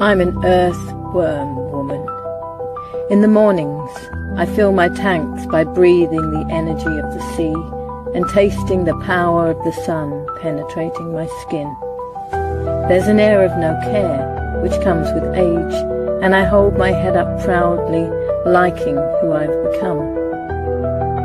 I'm an earthworm woman. In the mornings, I fill my tanks by breathing the energy of the sea and tasting the power of the sun penetrating my skin. There's an air of no care, which comes with age, and I hold my head up proudly, liking who I've become.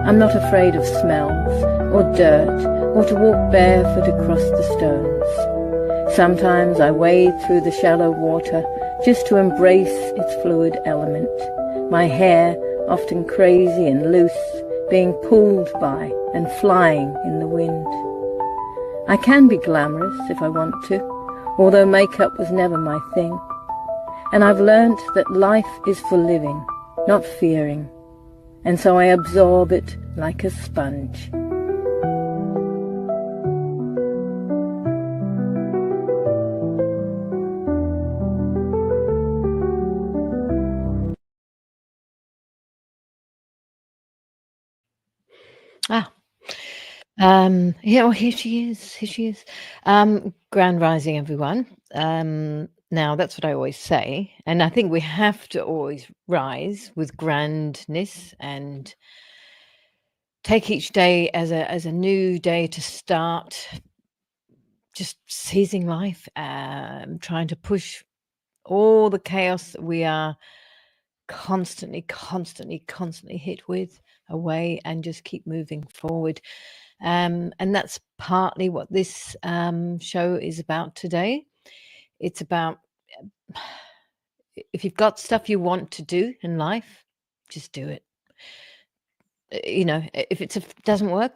I'm not afraid of smells, or dirt, or to walk barefoot across the stones. Sometimes I wade through the shallow water just to embrace its fluid element, my hair often crazy and loose, being pulled by and flying in the wind. I can be glamorous if I want to, although makeup was never my thing. And I've learnt that life is for living, not fearing, and so I absorb it like a sponge. Yeah, well, here she is. Here she is. Grand rising, everyone. Now, that's what I always say. And I think we have to always rise with grandness and take each day as a new day to start just seizing life, trying to push all the chaos that we are constantly hit with away and just keep moving forward. And that's partly what this show is about today. It's about if you've got stuff you want to do in life, just do it. You know, if it doesn't work,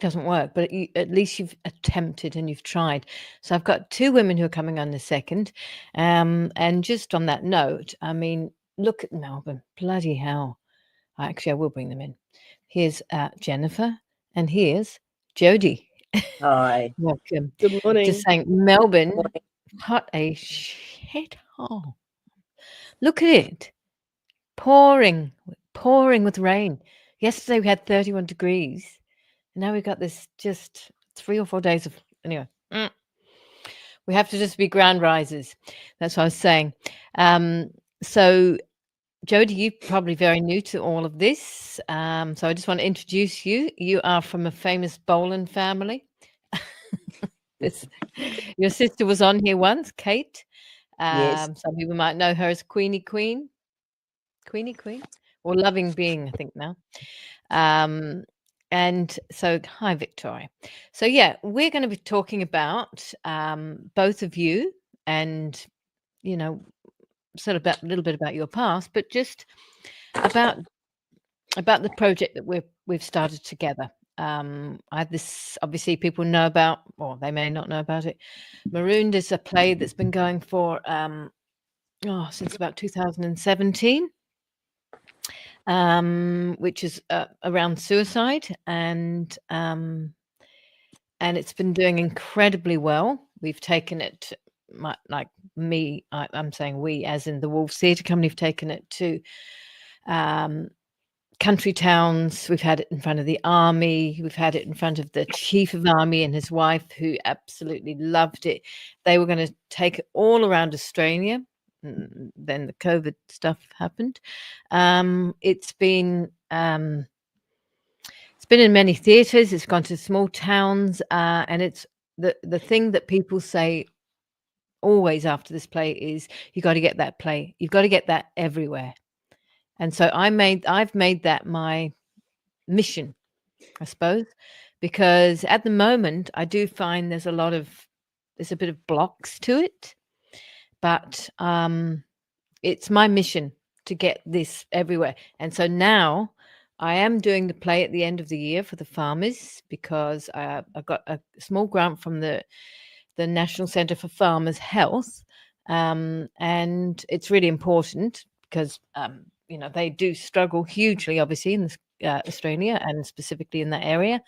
but at least you've attempted and you've tried. So I've got two women who are coming on in a second. And just on that note, I mean, look at Melbourne. Bloody hell. Actually, I will bring them in. Here's Jennifer and here's Jody. Hi. Welcome. Good morning. Just saying, Melbourne, what a shithole. Look at it. Pouring with rain. Yesterday we had 31 degrees. And now we've got this just 3 or 4 days of, anyway. We have to just be ground risers. That's what I was saying. So, Jody, you're probably very new to all of this. So I just want to introduce you. You are from a famous Boland family. Your sister was on here once, Kate. Yes. Some people might know her as Queenie Queen, or Loving Being, I think now. And so, hi, Victoria. So, yeah, we're going to be talking about both of you and, you know, sort of a little bit about your past, but just about the project that we've started together. I had this, obviously people know about, or they may not know about it. Marooned is a play that's been going for since about 2017, which is around suicide, and it's been doing incredibly well. We've taken it, like me, I'm saying we, as in the Wolves Theatre Company, have taken it to country towns. We've had it in front of the army. We've had it in front of the chief of army and his wife, who absolutely loved it. They were going to take it all around Australia. Then the COVID stuff happened. It's been in many theatres. It's gone to small towns, and it's the thing that people say always after this play is, you got to get that play. You've got to get that everywhere. And so I've made that my mission, I suppose, because at the moment I do find there's a bit of blocks to it, but it's my mission to get this everywhere. And so now I am doing the play at the end of the year for the farmers, because I got a small grant from the National Centre for Farmers Health, and it's really important because you know, they do struggle hugely, obviously, in Australia, and specifically in that area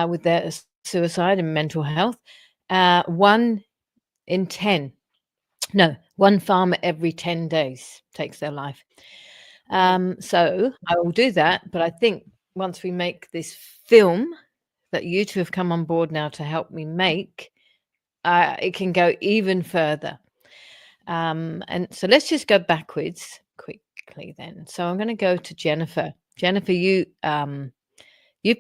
with their suicide and mental health. 1 farmer every 10 days takes their life. So I will do that, but I think once we make this film that you two have come on board now to help me make, it can go even further. And so let's just go backwards quickly then. So I'm going to go to Jennifer. Jennifer, you've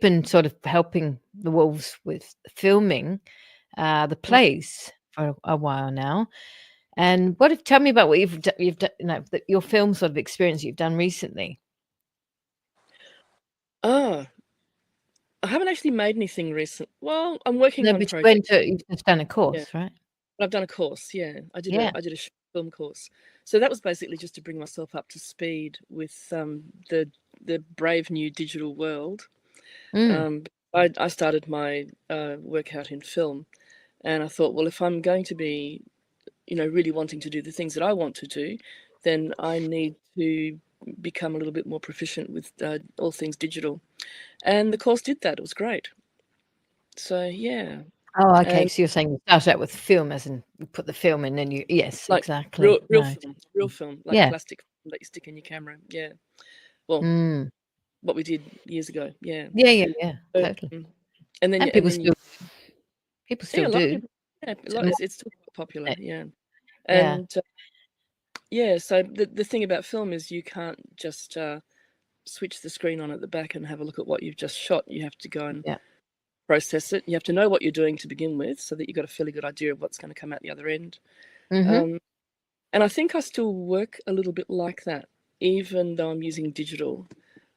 been sort of helping the Wolves with filming the plays for a while now. And tell me about what you've done, your film sort of experience you've done recently. I haven't actually made anything recent. Well, I'm working on But projects. you've just done a course, right? I've done a course, yeah. I did a short film course. So that was basically just to bring myself up to speed with the brave new digital world. I started my work out in film, and I thought, well, if I'm going to be, really wanting to do the things that I want to do, then I need to become a little bit more proficient with all things digital. And the course did that. It was great. So, yeah. Oh, okay. And so you're saying you start out with film, as in you put the film in, and yes, like exactly. Real film, like plastic film that you stick in your camera. Yeah. Well, what we did years ago. Yeah. Yeah, totally. And then people still do. It's still popular. Yeah. And so the thing about film is you can't just switch the screen on at the back and have a look at what you've just shot. You have to go and process it. You have to know what you're doing to begin with, so that you've got a fairly good idea of what's going to come out the other end. And I think I still work a little bit like that, even though I'm using digital.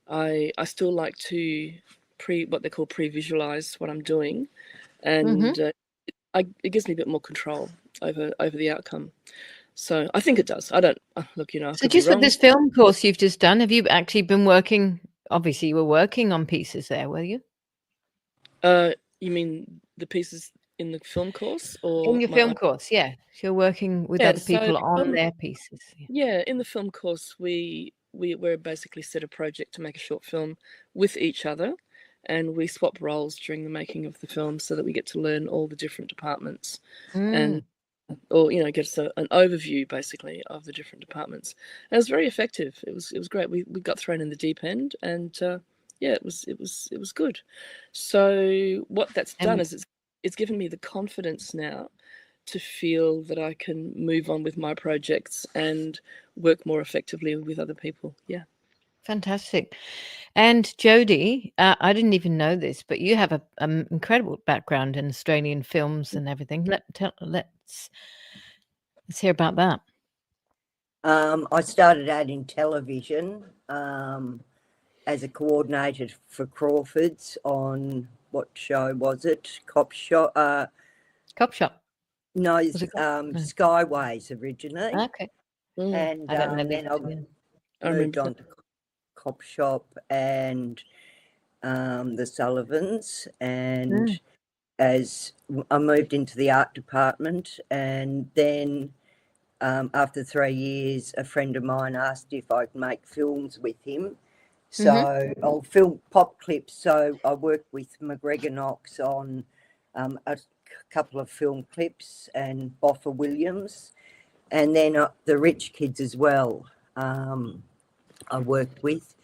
I still like to what they call pre-visualize what I'm doing, and it gives me a bit more control over the outcome. So I think it does. I don't look, So just with this film course you've just done, have you actually been working? Obviously, you were working on pieces there, were you? You mean the pieces in the film course, or in your film course? Yeah, so you're working with other people on their pieces. Yeah, in the film course, we're basically set a project to make a short film with each other, and we swap roles during the making of the film so that we get to learn all the different departments and get an overview basically of the different departments. And it was very effective. It was great. We got thrown in the deep end, and it was good. So what that's done is it's given me the confidence now to feel that I can move on with my projects and work more effectively with other people. Yeah. Fantastic. And Jodie, I didn't even know this, but you have an incredible background in Australian films and everything. Let's hear about that. I started out in television as a coordinator for Crawford's on, what show was it? Cop Shop. Cop Shop. No, Skyways originally. Okay. And then I moved on to Cop Shop and the Sullivans, and as I moved into the art department, and then after 3 years, a friend of mine asked if I could make films with him. So I'll film pop clips. So I worked with McGregor Knox on a couple of film clips, and Boffa Williams, and then the Rich Kids as well. I worked with,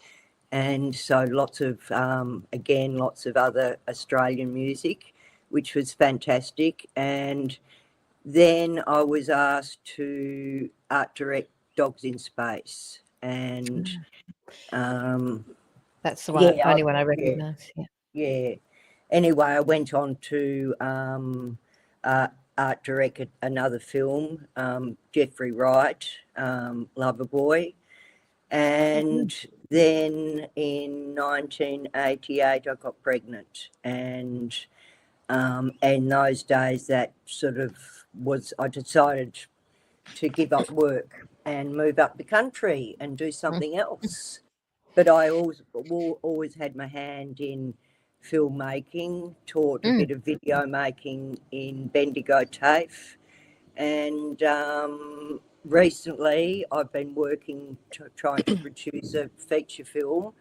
and so lots of other Australian music, which was fantastic. And then I was asked to art direct Dogs in Space, and that's the one, only one I recognise. Yeah. Anyway, I went on to art direct another film, Jeffrey Wright, Loverboy. And then in 1988, I got pregnant. And in those days, that sort of I decided to give up work and move up the country and do something else. But I always had my hand in filmmaking, taught a bit of video making in Bendigo TAFE, and recently I've been working trying to produce a feature film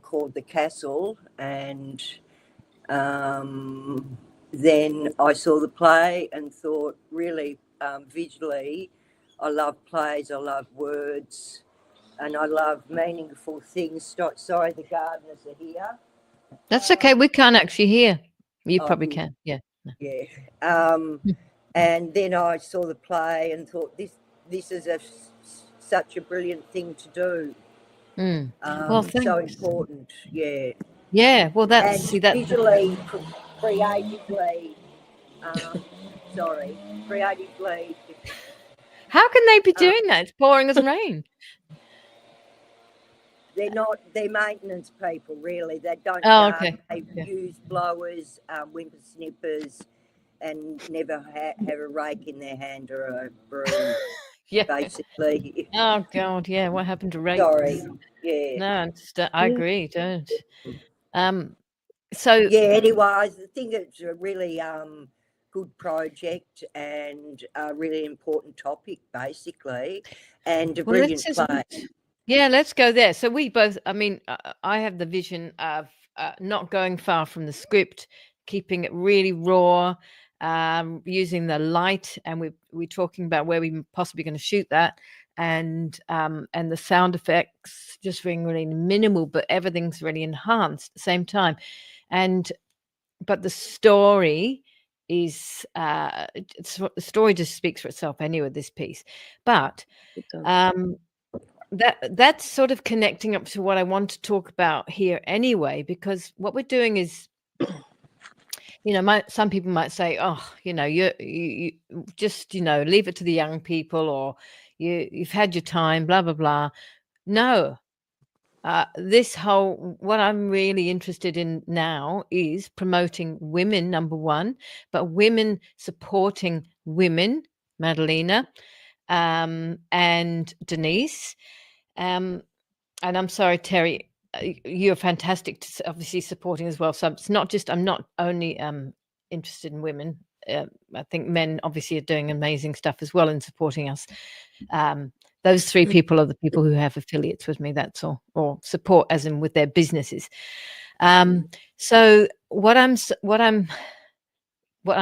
called The Castle, and Then I saw the play and thought, really, visually, I love plays, I love words, and I love meaningful things. Sorry, the gardeners are here. That's okay. We can't actually hear. You probably good. can. Yeah. Yeah. And then I saw the play and thought, this is such a brilliant thing to do. Well, thanks. So important. Yeah. Yeah. Well, that's visually, creatively. Creatively. How can they be doing that? It's pouring as rain. They're maintenance people, really. They don't okay. They use blowers, whippersnippers, and never have a rake in their hand or a broom. Basically. Oh God, yeah. What happened to rakes? Sorry. Yeah. No, I agree. Don't. So yeah. Anyway, I think it's a really good project and a really important topic, basically, and a brilliant play. Yeah, let's go there. So we both, I mean, I have the vision of not going far from the script, keeping it really raw, using the light, and we're talking about where we're possibly going to shoot that, and the sound effects just being really minimal, but everything's really enhanced at the same time. But the story is the story just speaks for itself anyway, this piece. But that's sort of connecting up to what I want to talk about here anyway, because what we're doing is, some people might say, oh, you just, leave it to the young people, or you've had your time, blah, blah, blah. No, what I'm really interested in now is promoting women, number one, but women supporting women, Maddalena, and Denise. And I'm sorry, Terry, you're fantastic to obviously supporting as well. So it's not just, I'm not only interested in women. I think men obviously are doing amazing stuff as well in supporting us. Those three people are the people who have affiliates with me, that's all, or support as in with their businesses. So what I'm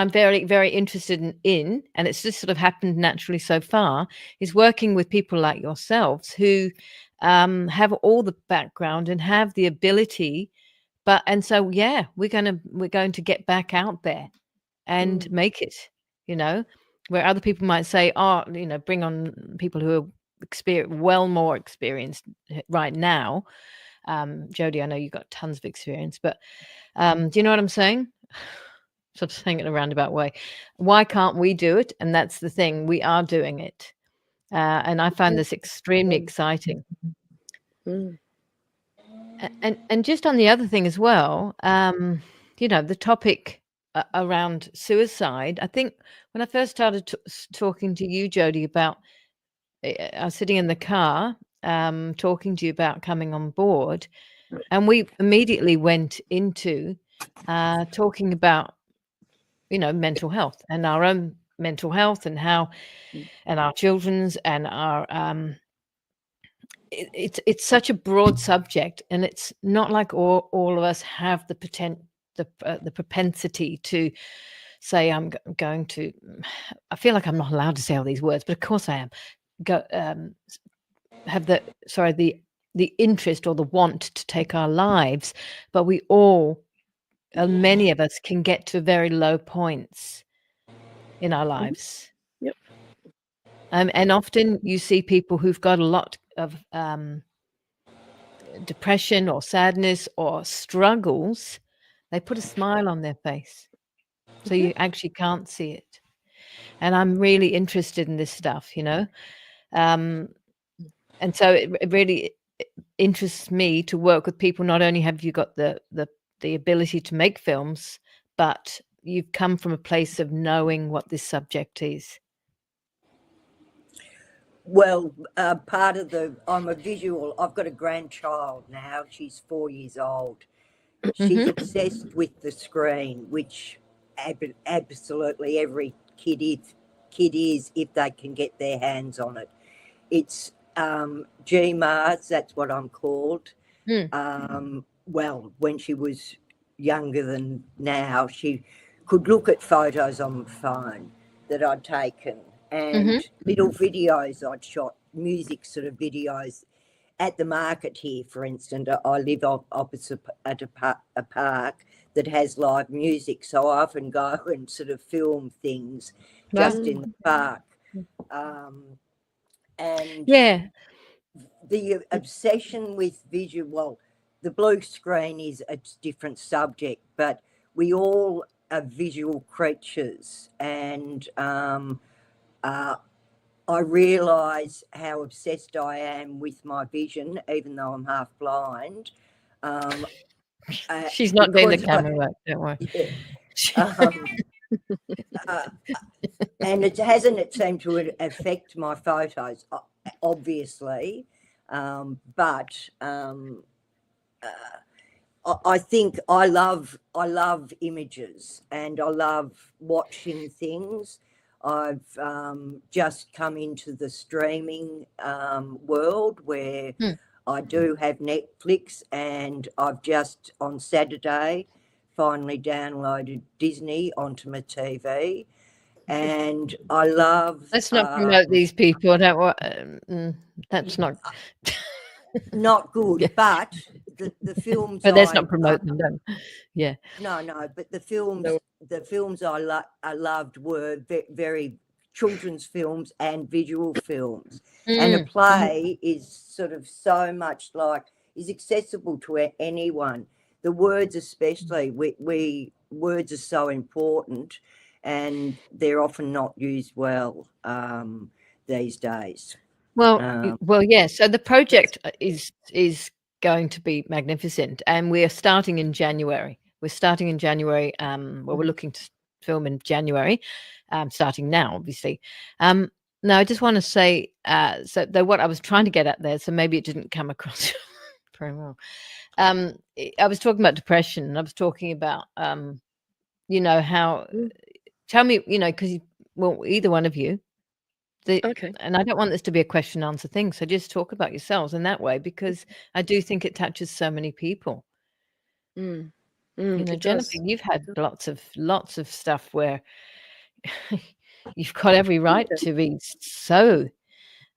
very, very interested in, and it's just sort of happened naturally so far, is working with people like yourselves who have all the background and have the ability. So we're going to get back out there and make it, where other people might say, oh, bring on people who are more experienced right now. Jodie, I know you've got tons of experience, but do you know what I'm saying? Sort of saying it in a roundabout way. Why can't we do it? And that's the thing. We are doing it. And I find this extremely exciting. And just on the other thing as well, the topic around suicide, I think when I first started talking to you, Jodie, about I was sitting in the car talking to you about coming on board, and we immediately went into talking about mental health and our own mental health and how, and our children's and our it's such a broad subject, and it's not like all of us have the propensity to say, I'm going to, I feel like I'm not allowed to say all these words, but of course I am, have the interest or the want to take our lives, but we all, many of us can get to very low points in our lives. Yep. And often you see people who've got a lot of depression or sadness or struggles, they put a smile on their face. So you actually can't see it. And I'm really interested in this stuff, and so it really interests me to work with people. Not only have you got the ability to make films, but you've come from a place of knowing what this subject is. Well, part of I'm a visual. I've got a grandchild now. She's 4 years old. She's obsessed with the screen, which absolutely every kid is if they can get their hands on it. It's GMARS, that's what I'm called. Well, when she was younger than now, she could look at photos on my phone that I'd taken and little videos I'd shot, music sort of videos at the market here, for instance. I live opposite at a park that has live music, so I often go and sort of film things just in the park. And the obsession with visual, well, the blue screen is a different subject, but we all are visual creatures, and I realise how obsessed I am with my vision, even though I'm half blind. She's not doing the camera work, don't worry. Yeah. And it seemed to affect my photos, obviously, but I think I love images, and I love watching things. I've just come into the streaming world where I do have Netflix, and I've just on Saturday finally downloaded Disney onto my TV. And I love. Let's not promote these people. That's not not good. But the films. But let's not promote them. Yeah. No. But the films I loved were very children's films and visual films. And a play is sort of so much is accessible to anyone. The words, especially, words are so important, and they're often not used well these days. Well, yeah. So the project is going to be magnificent, and we are starting in January. We're looking to film in January, starting now, obviously. Now, I just want to say, what I was trying to get at there, so maybe it didn't come across very well. I was talking about depression. I was talking about, how. Tell me, because either one of you. And I don't want this to be a question answer thing, so just talk about yourselves in that way, because I do think it touches so many people. Jennifer, you've had lots of stuff where you've got every right to be so.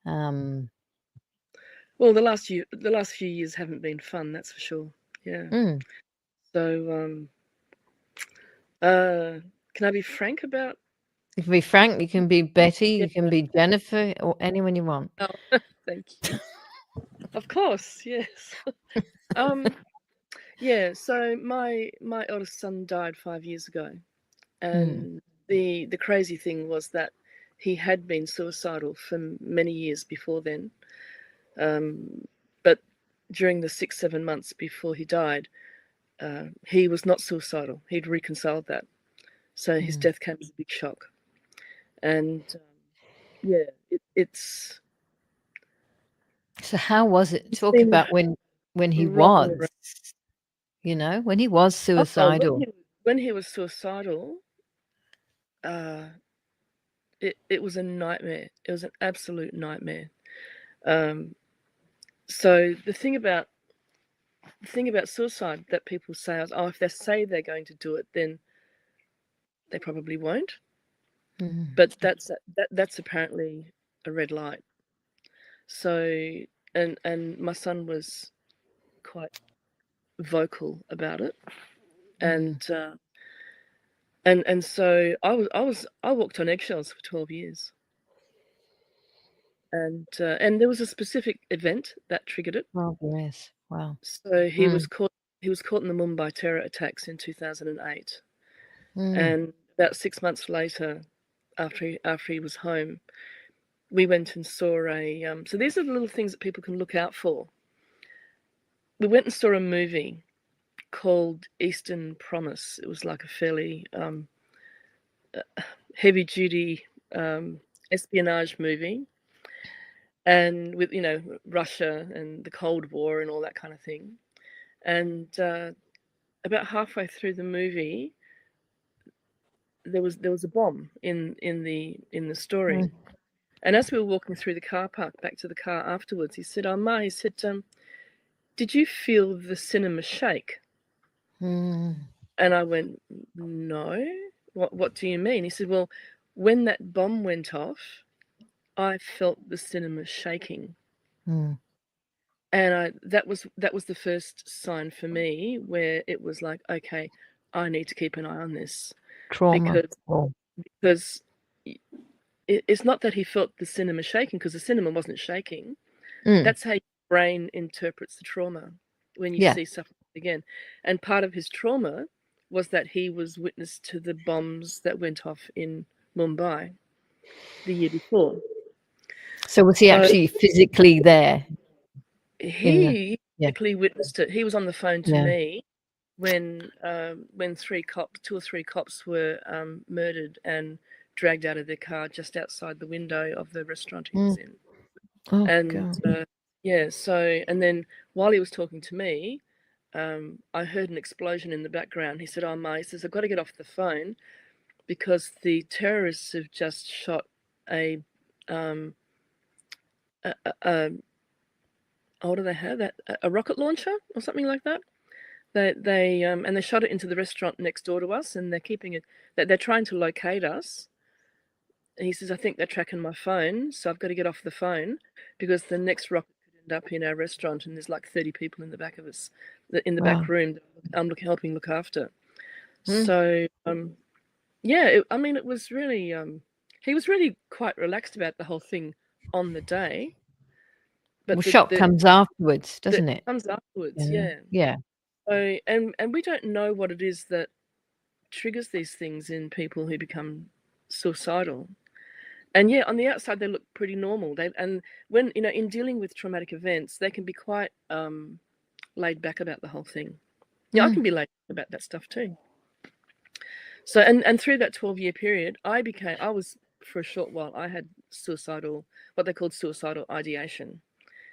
Well, the last few years haven't been fun, that's for sure. Yeah. So, can I be frank about? You can be Frank, you can be Betty, you can be Jennifer, or anyone you want. Oh, thank you. Of course, yes. Yeah, so my eldest son died 5 years ago, and the crazy thing was that he had been suicidal for many years before then, but during the 6-7 months before he died, he was not suicidal. He'd reconciled that, so his death came as a big shock. And it's. So how was it? Talk about when he was, when he was suicidal. When he was suicidal, it was a nightmare. It was an absolute nightmare. So the thing about suicide that people say is, if they say they're going to do it, then they probably won't. But that's apparently a red light. So and my son was quite vocal about it, and so I walked on eggshells for 12 years, and there was a specific event that triggered it. Oh yes, wow. So he was caught in the Mumbai terror attacks in 2008, and about 6 months later, after he was home, we went and saw so these are the little things that people can look out for. We went and saw a movie called Eastern Promise. It was like a fairly heavy duty espionage movie, and with Russia and the Cold War and all that kind of thing. And about halfway through the movie, there was a bomb in the story. And as we were walking through the car park back to the car afterwards, he said, "Ma," he said, "did you feel the cinema shake?" Mm. And I went, no. What do you mean? He said, well, when that bomb went off, I felt the cinema shaking. Mm. And that was the first sign for me where it was like, okay, I need to keep an eye on this. Trauma. Because it's not that he felt the cinema shaking, because the cinema wasn't shaking. That's how your brain interprets the trauma when you see stuff again. And part of his trauma was that he was witness to the bombs that went off in Mumbai the year before. So was he actually physically there? He physically witnessed it. He was on the phone to me when 2 or 3 cops were murdered and dragged out of their car just outside the window of the restaurant he was in. Oh, and God. so, and then while he was talking to me, I heard an explosion in the background. He said, "Oh, Ma," he says, "I've got to get off the phone because the terrorists have just shot a what do they have? A rocket launcher or something like that. They shot it into the restaurant next door to us, and they're keeping it. They're trying to locate us." And he says, "I think they're tracking my phone, so I've got to get off the phone because the next rocket could end up in our restaurant, and there's like 30 people in the back of us, in the back room that I'm helping look after." So, I mean, it was really, he was really quite relaxed about the whole thing on the day. But shock comes afterwards, doesn't it? Comes afterwards, yeah. So, and we don't know what it is that triggers these things in people who become suicidal. And on the outside they look pretty normal. And when in dealing with traumatic events, they can be quite laid back about the whole thing. I can be laid back about that stuff too. So and through that 12-year period, I was, for a short while, I had what they called suicidal ideation.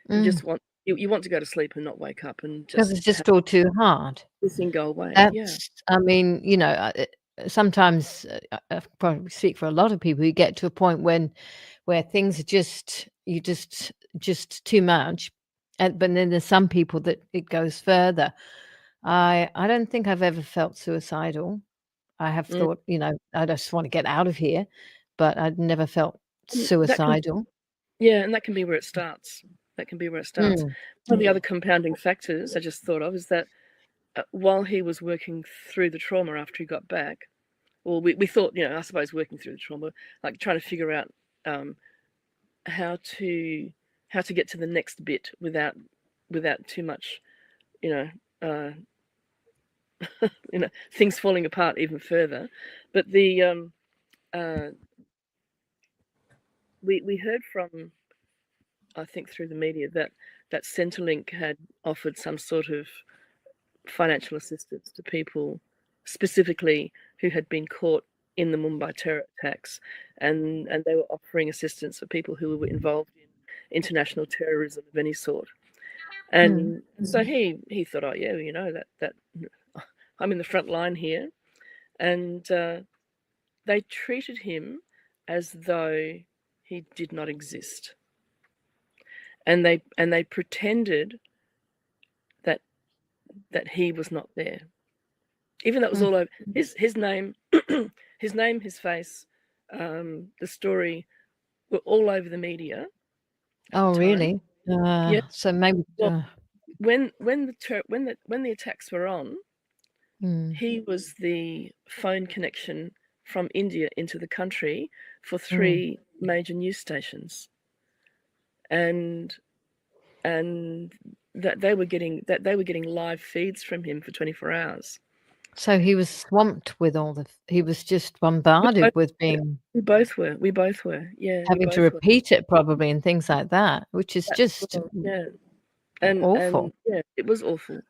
You just want to go to sleep and not wake up, and because it's just all too hard. This thing go away. I mean, sometimes I probably speak for a lot of people who get to a point where things are just too much, but then there's some people that it goes further. I don't think I've ever felt suicidal. I have thought, I just want to get out of here, but I'd never felt suicidal. And that can be where it starts. One of the other compounding factors I just thought of is that while he was working through the trauma after he got back, well, we thought, I suppose working through the trauma, like trying to figure out how to get to the next bit without too much, things falling apart even further. But the we heard from, I think through the media, that Centrelink had offered some sort of financial assistance to people specifically who had been caught in the Mumbai terror attacks, and they were offering assistance for people who were involved in international terrorism of any sort. And so he thought, oh yeah, that I'm in the front line here, and they treated him as though he did not exist, and they pretended that he was not there, even though it was all over his name, his face, the story were all over the media. Oh, really? So maybe when the attacks were on, he was the phone connection from India into the country for 3 major news stations, and that they were getting live feeds from him for 24 hours. So he was swamped with he was just bombarded with being. We both were, having to repeat it probably and things like that, which is just awful. It was awful.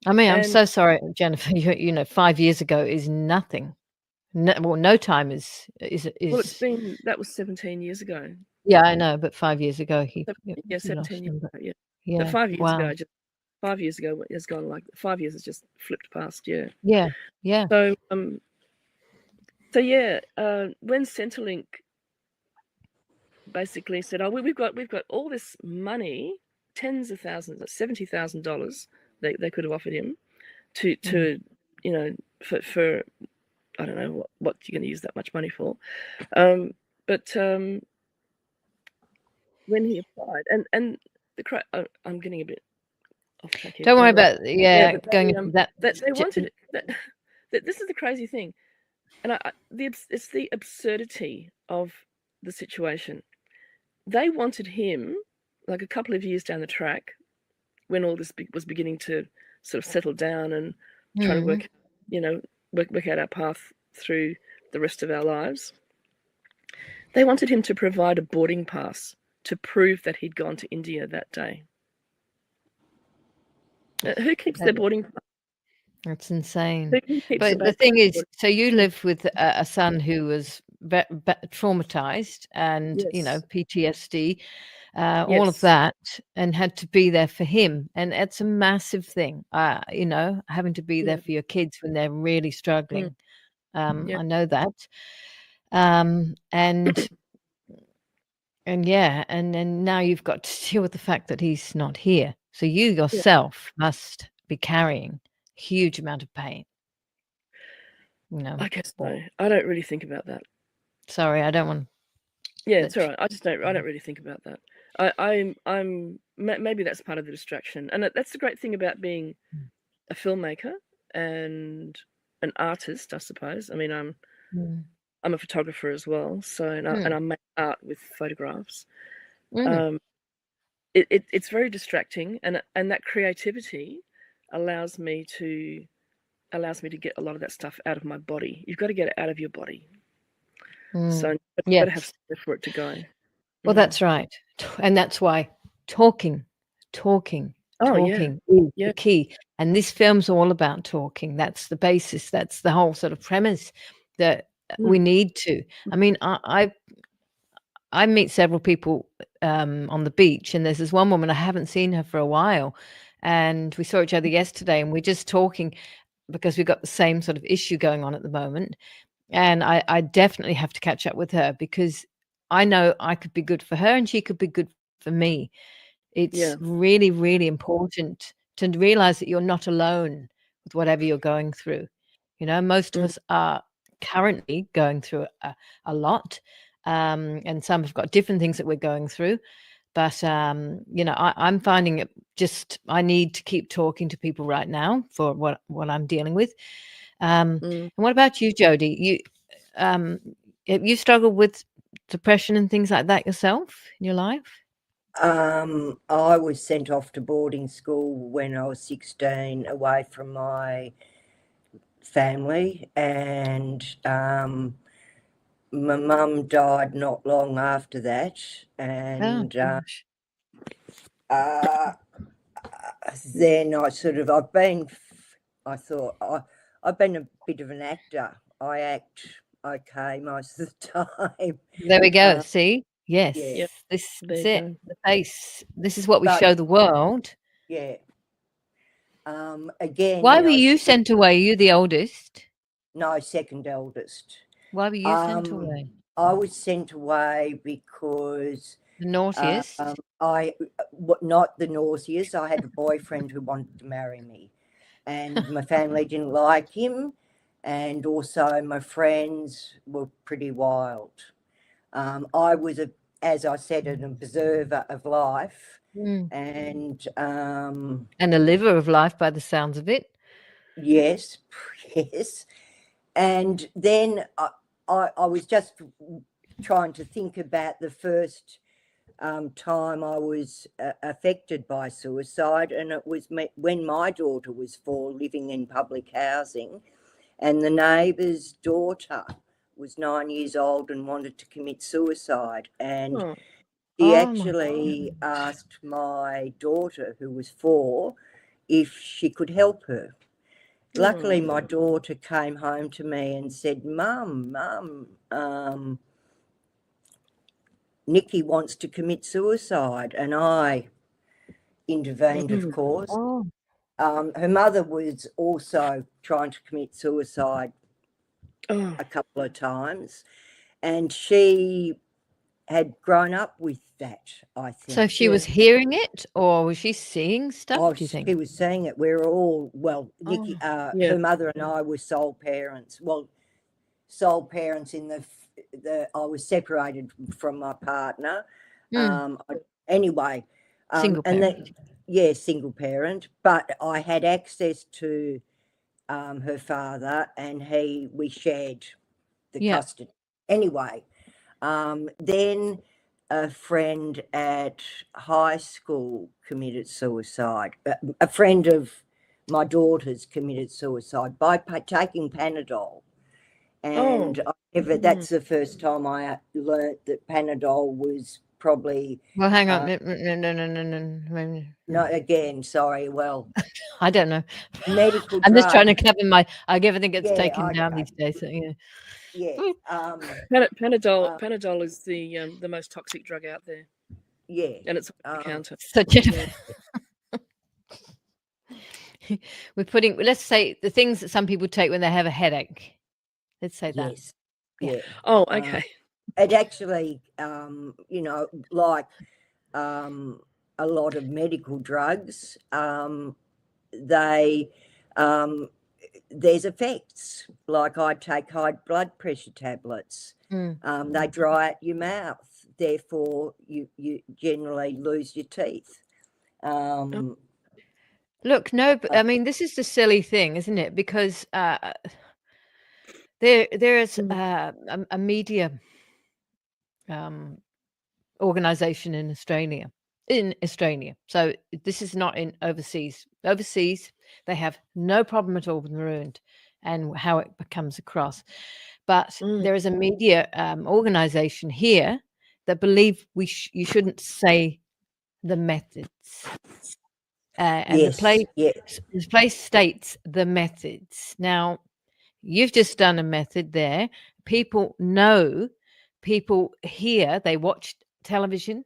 I mean, I'm so sorry, Jennifer. 5 years ago is nothing. No time is. Well, that was 17 years ago. Yeah, I know, but 5 years ago 17 years ago. Yeah. 5 years ago, 5 years ago has gone like 5 years has just flipped past. Yeah. So when Centrelink basically said, "Oh, we've got all this money, tens of thousands, $70,000 they could have offered him, to you know, for I don't know what you're going to use that much money for, but when he applied, and I'm getting a bit off track here. Don't worry Anyway, about but going into that. they wanted that. This is the crazy thing, and it's the absurdity of the situation. They wanted him, like a couple of years down the track, when all this was beginning to sort of settle down and trying to work, work out our path through the rest of our lives. They wanted him to provide a boarding pass to prove that he'd gone to India that day. Who keeps their boarding pass? That's insane. But the thing is, so you live with a son who was traumatized and, PTSD, all of that, and had to be there for him. And it's a massive thing, having to be there for your kids when they're really struggling. I know that. And then now you've got to deal with the fact that he's not here. So you yourself must be carrying a huge amount of pain. I guess so. I don't really think about that. Sorry, I don't want. Yeah, it's all right. I don't really think about that. I'm maybe that's part of the distraction, and that's the great thing about being a filmmaker and an artist, I suppose. I mean, I'm a photographer as well, so and I make art with photographs. It's very distracting, and that creativity allows me to get a lot of that stuff out of my body. You've got to get it out of your body. So you've got to have somewhere for it to go. Well, that's right. And that's why talking is the key. And this film's all about talking. That's the basis. That's the whole sort of premise that we need to. I mean, I meet several people on the beach, and there's this one woman, I haven't seen her for a while. And we saw each other yesterday, and we're just talking because we've got the same sort of issue going on at the moment. And I definitely have to catch up with her because I know I could be good for her and she could be good for me. It's really, really important to realize that you're not alone with whatever you're going through. Most of us are currently going through a lot, and some have got different things that we're going through. But, I'm finding it I need to keep talking to people right now for what I'm dealing with. And what about you, Jodie? You struggled with depression and things like that yourself in your life? I was sent off to boarding school when I was 16, away from my family, and my mum died not long after that, and then I've been a bit of an actor. I act okay most of the time. There we go. See? Yes. Yeah. This is it. The face. This is what we show the world. Yeah. Again. Why were you sent away? You the oldest? No, second eldest. Why were you sent away? I was sent away because the naughtiest. Not the naughtiest. I had a boyfriend who wanted to marry me, and my family didn't like him, and also my friends were pretty wild. I was as I said, an observer of life, and a liver of life, by the sounds of it. Yes. And then I was just trying to think about the first time I was affected by suicide, and it was when my daughter was 4, living in public housing, and the neighbour's daughter was 9 years old and wanted to commit suicide, and he actually asked my daughter, who was 4, if she could help her. Luckily, my daughter came home to me and said, Mum, Nikki wants to commit suicide. And I intervened, of course. Her mother was also trying to commit suicide a couple of times. And she had grown up with that, I think. So she was hearing it, or was she seeing stuff, do you think? She was seeing it. We were all, Nikki, her mother and I were sole parents. Well, sole parents in the I was separated from my partner. Anyway, Single parent. Single parent. But I had access to her father, and we shared the custody. Anyway, then a friend at high school committed suicide. A friend of my daughter's committed suicide by taking Panadol. And that's the first time I learnt that Panadol was probably... Well, hang on. No, again, sorry. Well, I don't know. Medical I'm drug. just trying to cover my... I think it's taken down these days. So, Yeah. Panadol is the most toxic drug out there. Yeah. And it's on the counter. So, Jennifer, let's say the things that some people take when they have a headache. Let's say that. Yes. Yeah. Oh, okay. It actually, like a lot of medical drugs, there's effects. Like I take high blood pressure tablets. They dry out your mouth. Therefore, you generally lose your teeth. Look, no, but I mean, this is the silly thing, isn't it? Because there is a media organization in Australia. So this is not in overseas. Overseas, they have no problem at all with Marooned and how it comes across. But there is a media organization here that believe you shouldn't say the methods. And the place states the methods. Now, you've just done a method there. People here, they watch television.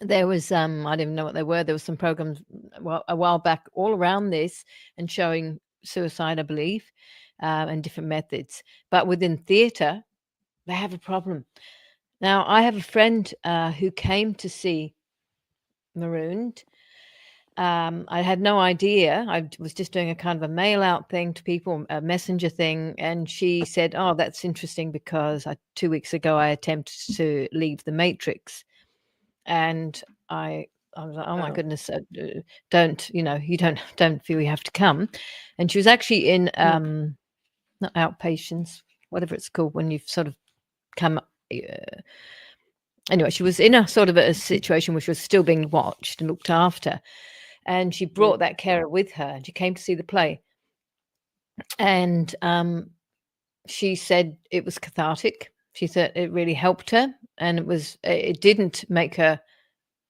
There was, I don't even know what they were. There was some programs a while back all around this and showing suicide, I believe, and different methods. But within theatre, they have a problem. Now, I have a friend who came to see Marooned. I had no idea. I was just doing a kind of a mail out thing to people, a messenger thing. And she said, oh, that's interesting because 2 weeks ago I attempted to leave the Matrix. And I was like, oh my goodness, don't feel you have to come. And she was actually in, not outpatients, whatever it's called, when you've sort of come anyway, she was in a sort of a situation which was still being watched and looked after. And she brought that carer with her and she came to see the play. And she said it was cathartic. She said it really helped her. And it didn't make her,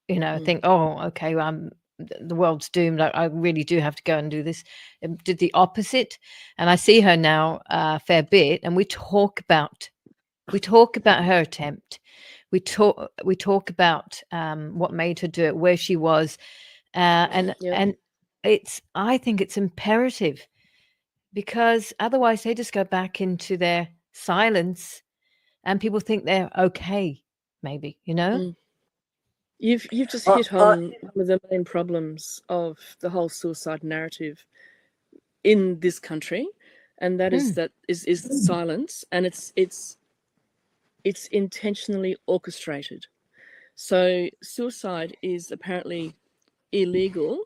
think, oh, okay, the world's doomed. I really do have to go and do this. It did the opposite. And I see her now a fair bit. And we talk about her attempt. We talk about what made her do it, where she was. And I think it's imperative because otherwise they just go back into their silence and people think they're okay, maybe, You've just hit on one of the main problems of the whole suicide narrative in this country, and that is silence, and it's intentionally orchestrated. So suicide is apparently illegal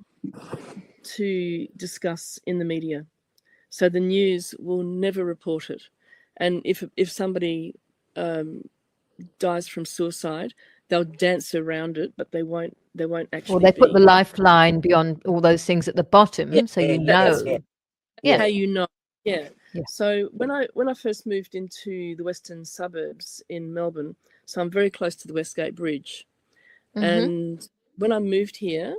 to discuss in the media. So the news will never report it. And if somebody dies from suicide, they'll dance around it, but they won't actually. Well, they put the lifeline beyond all those things at the bottom, so you know. How you know. Yeah. So when I first moved into the western suburbs in Melbourne, so I'm very close to the Westgate Bridge, and when I moved here,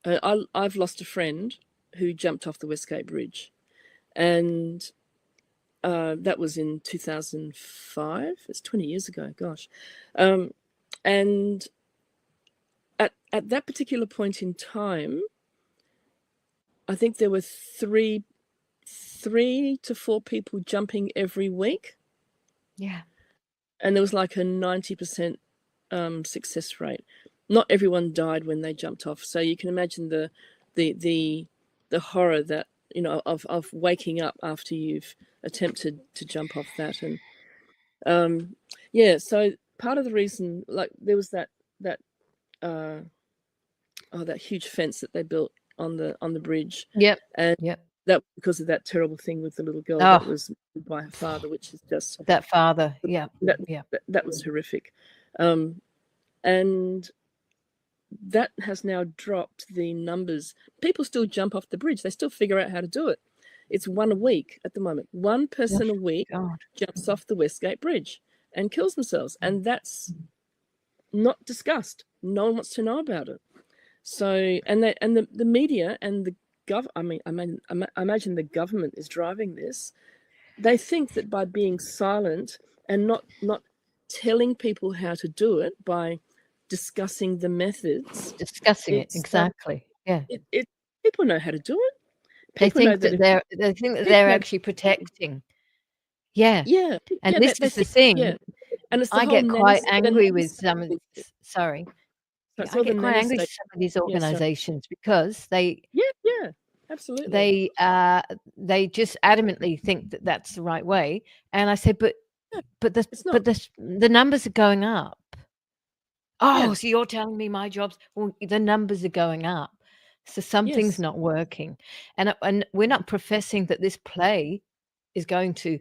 I've lost a friend who jumped off the Westgate Bridge, and that was in 2005. It's 20 years ago. Gosh, and at that particular point in time, I think there were three to four people jumping every week. Yeah. And there was like a 90% success rate. Not everyone died when they jumped off, so you can imagine the horror that, you know, of waking up after you've attempted to jump off that. And yeah, so part of the reason, like, there was that huge fence that they built on the bridge. Yep. And Yep. that because of that terrible thing with the little girl that was by her father, which is just that father. Yeah. That was horrific. And that has now dropped the numbers. People still jump off the bridge. They still figure out how to do it. It's one a week at the moment. One person a week jumps off the Westgate Bridge and kills themselves. And that's not discussed. No one wants to know about it. So, and the media and the I imagine the government is driving this. They think that by being silent and not telling people how to do it, by discussing the methods, exactly. People know how to do it. They think that they're actually protecting. Yeah. And this is the thing. Yeah. And it's I get quite angry with some of sorry. I get quite angry with some of these organizations because they absolutely they just adamantly think that that's the right way. And I said, but the numbers are going up. So you're telling me my jobs? Well, the numbers are going up, so something's not working. And we're not professing that this play is going to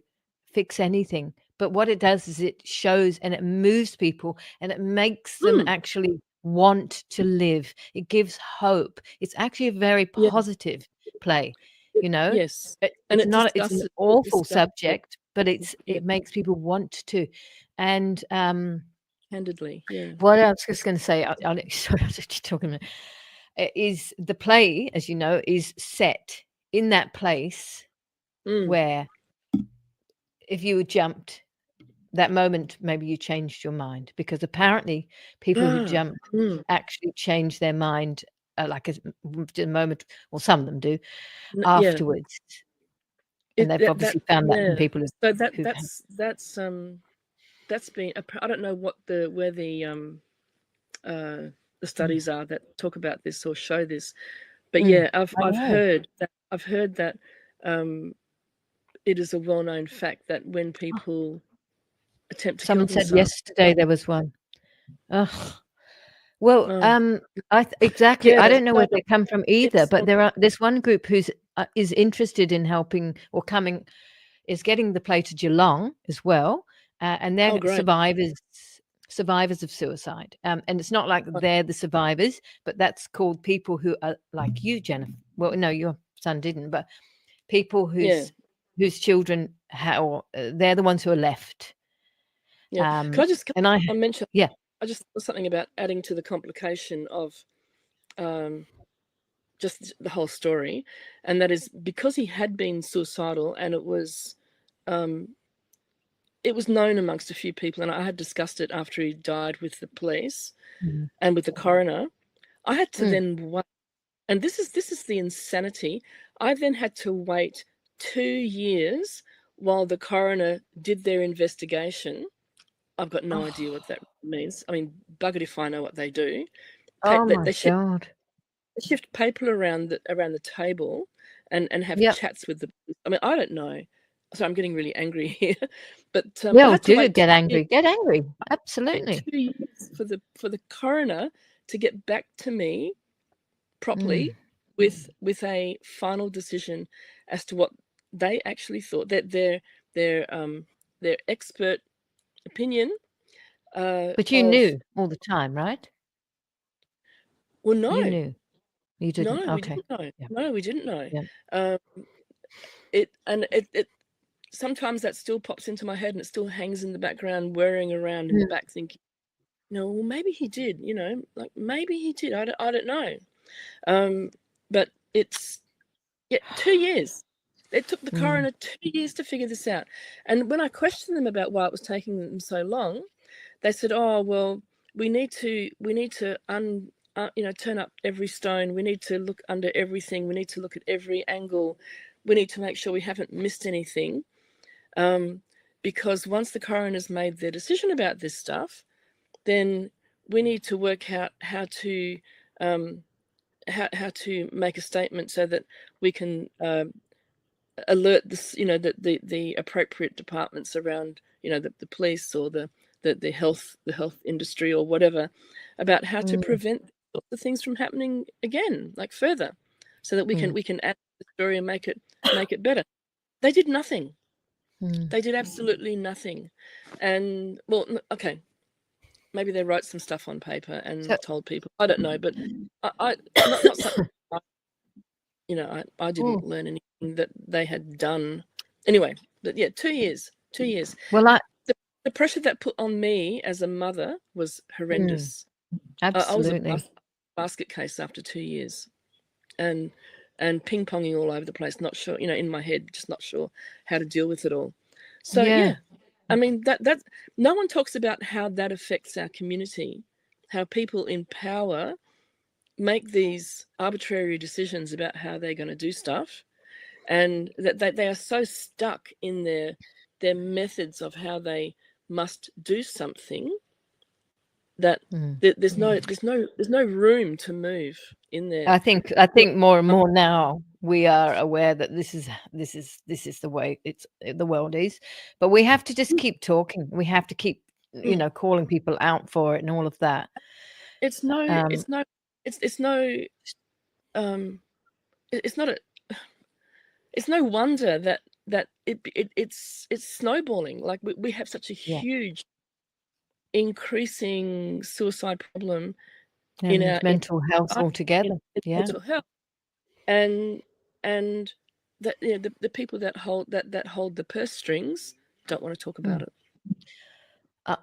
fix anything, but what it does is it shows and it moves people and it makes them actually want to live. It gives hope. It's actually a very positive play, you know. Yes. It's an awful subject, but it makes people want to. And candidly, what I was just going to say, I'll sorry, I was just talking about, is the play, as you know, is set in that place where if you jumped that moment, maybe you changed your mind, because apparently people who jump actually change their mind like a moment, or some of them do, afterwards. And they've obviously found that in people so that's been, I don't know where the studies are that talk about this or show this, but I've heard that it is a well-known fact that when people attempt to someone kill said themselves, yesterday there was one. Well, exactly. I don't know where they come from either, but there's one group who's is interested in helping or is getting the play to Geelong as well, and they're survivors of suicide. And it's not like they're the survivors, but that's called people who are like you, Jennifer. Well, no, your son didn't, but people whose children they're the ones who are left. Can I just mention? I just thought something about adding to the complication of just the whole story, and that is because he had been suicidal, and it was known amongst a few people, and I had discussed it after he died with the police and with the coroner. I had to then wait, and this is the insanity. I then had to wait 2 years while the coroner did their investigation. I've got no idea what that means. I mean, buggered if I know what they do. God. They shift people around the table and have chats with the. I mean, I don't know. So I'm getting really angry here, but get angry. Get angry. Absolutely. 2 years for the coroner to get back to me properly with a final decision as to what they actually thought, that their expert opinion. But you knew all the time, right? Well, no, you knew. You didn't. No, okay. We didn't know. Yeah. No, we didn't know. Yeah. It sometimes that still pops into my head, and it still hangs in the background, whirring around in the back, thinking, well, maybe he did. Like maybe he did. I don't know. But it's 2 years. It took the coroner 2 years to figure this out. And when I questioned them about why it was taking them so long, they said, "Oh, well, we need to turn up every stone. We need to look under everything. We need to look at every angle. We need to make sure we haven't missed anything." Because once the coroner's made their decision about this stuff, then need to work out how to make a statement so that we can alert this, the appropriate departments around, the police or the health industry or whatever, about how to prevent the things from happening again, like further, so that we can add to the story and make it better. They did nothing. They did absolutely nothing. And well, okay, maybe they wrote some stuff on paper and told people. I don't know, but I not something. I didn't learn anything that they had done. Anyway, but yeah, 2 years. 2 years. Well, the pressure that put on me as a mother was horrendous. Absolutely. I was a basket case after 2 years, and ping-ponging all over the place, not sure, in my head, just not sure how to deal with it all. So yeah, I mean, that no one talks about how that affects our community, how people in power make these arbitrary decisions about how they're going to do stuff, and that they are so stuck in their methods of how they must do something that there's no room to move in there. I think more and more now we are aware that this is the way the world is, but we have to just keep talking. We have to keep calling people out for it and all of that. It's no wonder that it's snowballing. Like we have such a huge increasing suicide problem in our mental health altogether. Mental health, and that the people that hold the purse strings don't want to talk about it,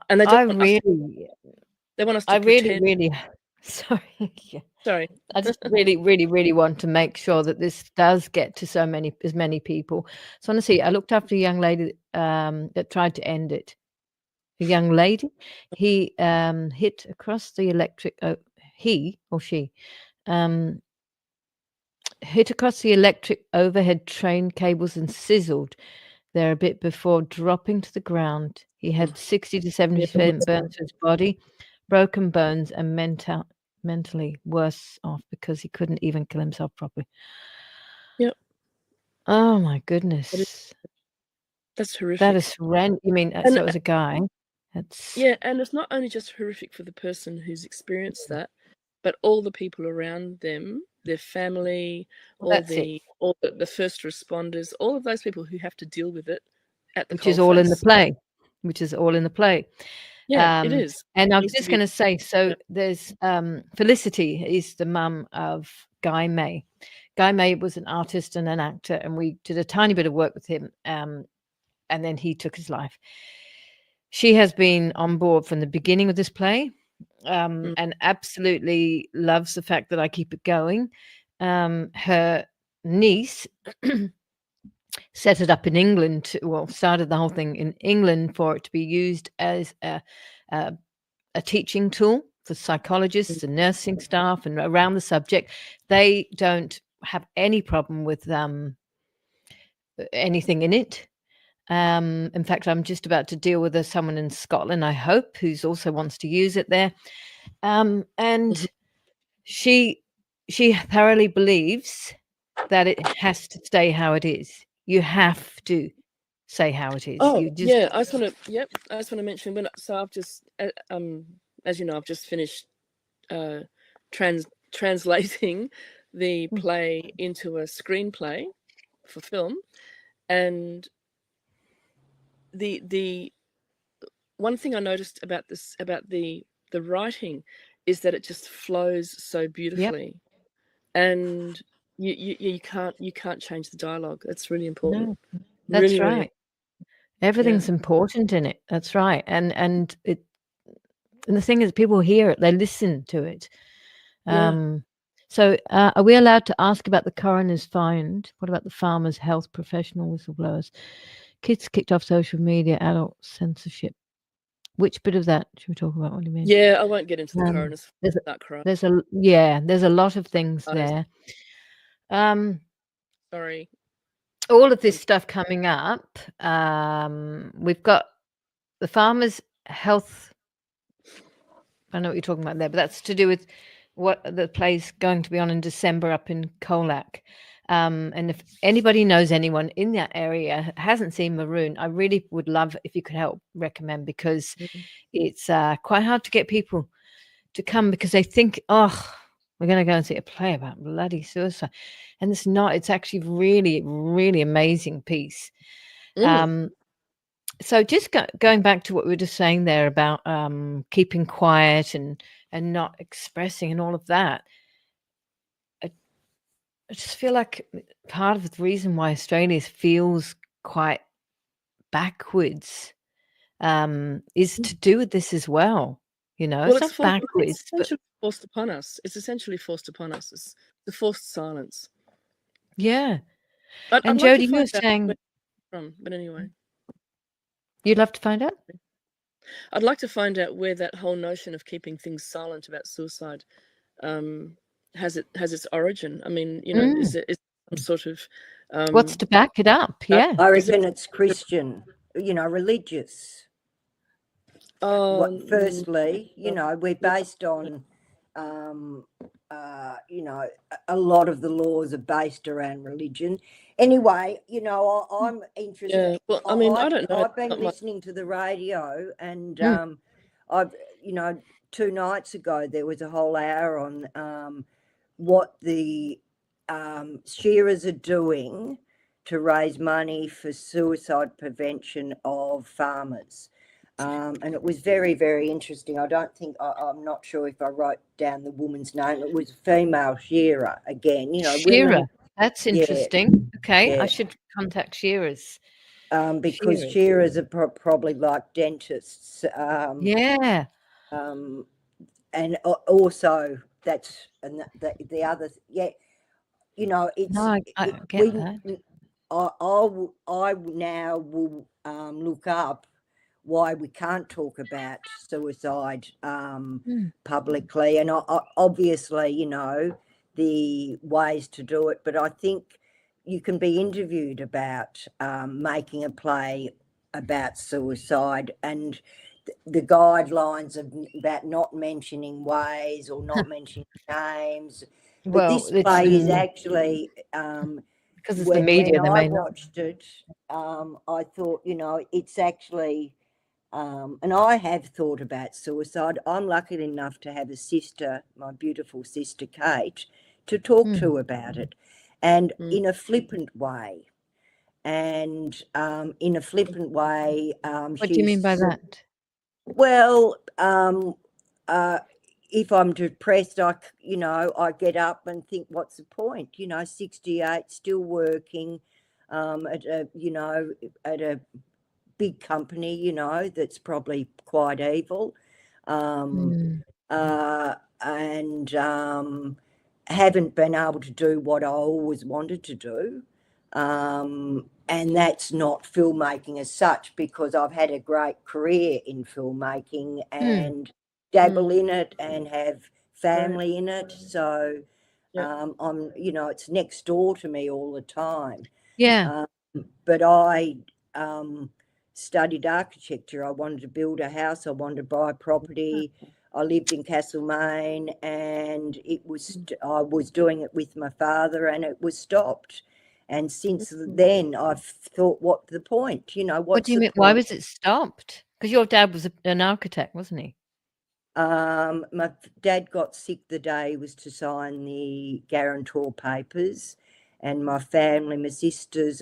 and they want us to pretend. Really sorry. I just really want to make sure that this does get to as many people. So honestly, I looked after a young lady that tried to end it. A young lady, he hit across the electric. He or she hit across the electric overhead train cables and sizzled there a bit before dropping to the ground. He had 60 to 70% burns to his body, broken bones, and mentally worse off because he couldn't even kill himself properly. Yep. Oh my goodness. That's horrific. That is horrendous. You mean, so it was a guy. And it's not only just horrific for the person who's experienced that, but all the people around them, their family, all the first responders, all of those people who have to deal with it which is all in the play. Yeah, it is. And I was just going to say, so there's Felicity is the mum of Guy May. Guy May was an artist and an actor, and we did a tiny bit of work with him, and then he took his life. She has been on board from the beginning of this play, and absolutely loves the fact that I keep it going. Her niece set it up in England, started the whole thing in England for it to be used as a teaching tool for psychologists and nursing staff and around the subject. They don't have any problem with anything in it. In fact, I'm just about to deal with someone in Scotland, I hope, who's also wants to use it there. And she thoroughly believes that it has to stay how it is. You have to say how it is. I just want to mention I've just as you know, I've just finished translating the play into a screenplay for film, and the one thing I noticed about the writing is that it just flows so beautifully, and you can't change the dialogue. It's really important. No, that's really, right. really, everything's important in it. That's right. And the thing is, people hear it, they listen to it. So are we allowed to ask about the coroner's find? What about the farmers, health professional, whistleblowers? Kids kicked off social media, adult censorship. Which bit of that should we talk about? What do you mean? Yeah, I won't get into the coroner's find. There's a lot of things there. Sorry. All of this stuff coming up. We've got the farmers' health I know what you're talking about there, but that's to do with what the play's going to be on in December up in Colac. And if anybody knows anyone in that area hasn't seen Marooned, I really would love if you could help recommend, because it's quite hard to get people to come because they think, oh, we're going to go and see a play about bloody suicide. And it's not. It's actually really, really amazing piece. So just going back to what we were just saying there about keeping quiet and not expressing and all of that, I just feel like part of the reason why Australia feels quite backwards is to do with this as well. You know, Well, it's not backwards. It's essentially forced upon us. It's essentially forced upon us. It's the forced silence. Yeah. And like Jodie, you were saying, but anyway, you'd love to find out. I'd like to find out where that whole notion of keeping things silent about suicide has its origin. I mean, you know, is it some sort of what's to back it up? Yeah, I reckon it's Christian, you know, religious. Firstly, you know, we're based on, you know, a lot of the laws are based around religion. Anyway, you know, I'm interested. Yeah. Well, I mean, I don't know. I've been listening to the radio, and I've, you know, 2 nights ago there was a whole hour on what the shearers are doing to raise money for suicide prevention of farmers. And it was very, very interesting. I don't think, I'm not sure if I wrote down the woman's name. It was a female shearer again, you know. Shearer, women, that's interesting. Yeah. Okay, yeah. I should contact shearers. Because shearers are probably like dentists. Yeah. And also that's, and the other, yeah, you know, it's, no, I get that. I now will look up why we can't talk about suicide publicly, and obviously, you know, the ways to do it, but I think you can be interviewed about making a play about suicide, and the guidelines about not mentioning ways or not mentioning names. But this play is actually because it's the media. When I watched it, I thought, you know, it's actually, and I have thought about suicide. I'm lucky enough to have a sister, my beautiful sister Kate, to talk to about it, and in a flippant way. And in a flippant way, what do you mean by that? Well, if I'm depressed, I get up and think, what's the point? You know, 68, still working at a big company, you know, that's probably quite evil, and haven't been able to do what I always wanted to do. And that's not filmmaking as such, because I've had a great career in filmmaking and dabble in it and have family in it. So I'm, you know, it's next door to me all the time. Yeah. But I studied architecture. I wanted to build a house. I wanted to buy property. I lived in Castlemaine, and it was I was doing it with my father, and it was stopped. And since then, I've thought, what's the point? You know, what do you mean? Why was it stopped? Because your dad was an architect, wasn't he? My dad got sick the day he was to sign the guarantor papers, and my family, my sisters,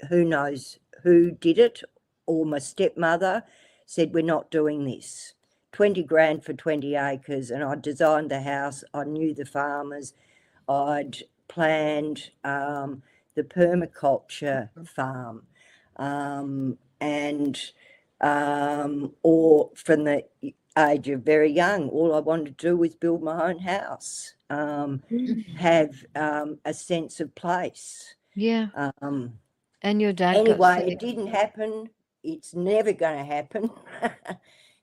who knows who did it, or my stepmother, said, we're not doing this. 20 grand for 20 acres, and I designed the house. I knew the farmers. I'd planned the permaculture farm, or from the age of very young, all I wanted to do was build my own house, have a sense of place. Yeah. And your dad anyway, it didn't happen. It's never going to happen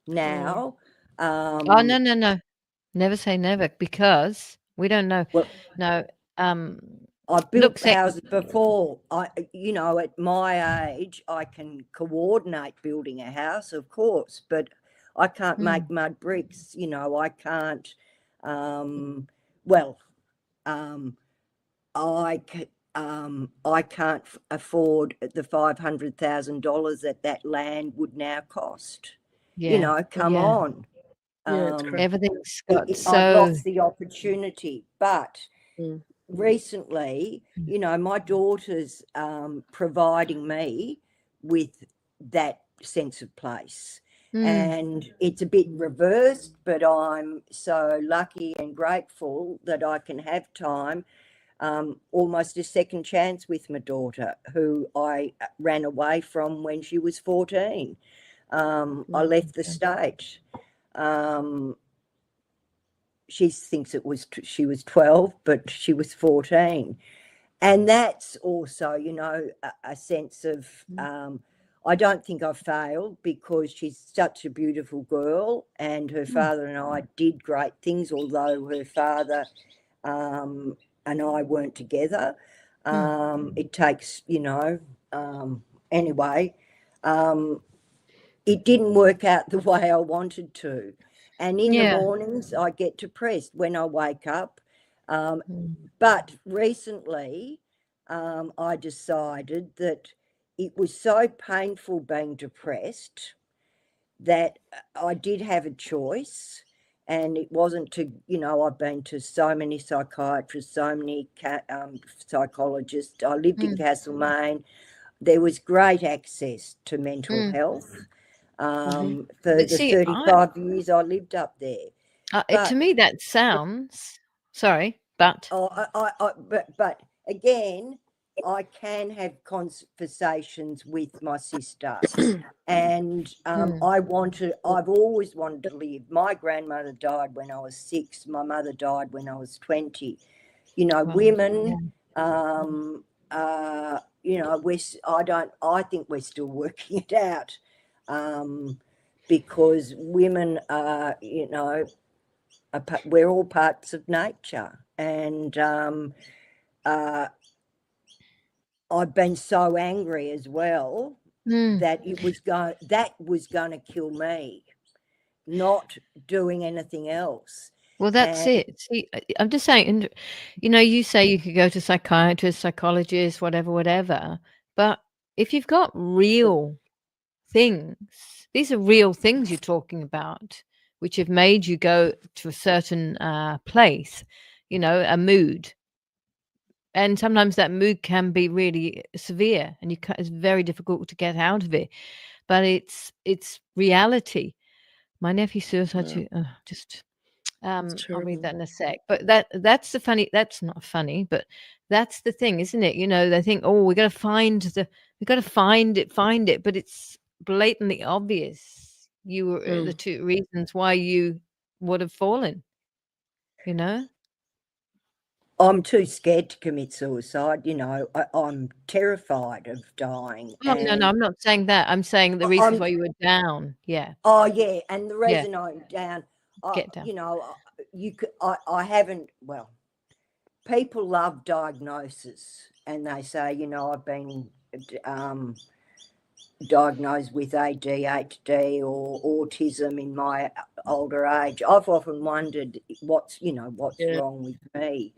now. Oh, no. Never say never, because we don't know. Well, no. I've built houses before. You know, at my age, I can coordinate building a house, of course, but I can't make mud bricks, you know, I can't, I can't afford the $500,000 that land would now cost. You know, come on. It's crazy. Everything's got I've lost the opportunity, but recently, you know, my daughter's providing me with that sense of place. And it's a bit reversed, but I'm so lucky and grateful that I can have time, almost a second chance with my daughter, who I ran away from when she was 14. I left the state. She thinks she was 12, but she was 14. And that's also, you know, a sense of, I don't think I failed, because she's such a beautiful girl, and her father and I did great things, although her father and I weren't together. It takes, you know, anyway, it didn't work out the way I wanted to. And in the mornings, I get depressed when I wake up. But recently, I decided that it was so painful being depressed that I did have a choice. And it wasn't to, you know, I've been to so many psychiatrists, so many psychologists. I lived in Castlemaine. There was great access to mental health. For the 35 years I lived up there. To me, that sounds, sorry, but. But again, I can have conversations with my sister. And I've always wanted to live. My grandmother died when I was 6. My mother died when I was 20. You know, women, you know, I think we're still working it out, because women are, you know, we're all parts of nature. And I've been so angry as well that was going to kill me, not doing anything else. Well, that's it. See, I'm just saying, you know, you say you could go to psychiatrists, psychologists, whatever. But if you've got real things, these are real things you're talking about, which have made you go to a certain place, you know, a mood. And sometimes that mood can be really severe, and it's very difficult to get out of it. But it's reality. My nephew suicide. I'll read that in a sec. But that's the funny. That's not funny, but that's the thing, isn't it? You know, they think, oh, we got to find it, but it's blatantly obvious. You were the two reasons why you would have fallen. You know. I'm too scared to commit suicide. You know, I'm terrified of dying. Oh, no, I'm not saying that. I'm saying the reasons why you were down. Yeah. Oh, yeah. And the reason I'm down, you know, I haven't, well, people love diagnosis, and they say, you know, I've been diagnosed with ADHD or autism in my older age. I've often wondered what's wrong with me.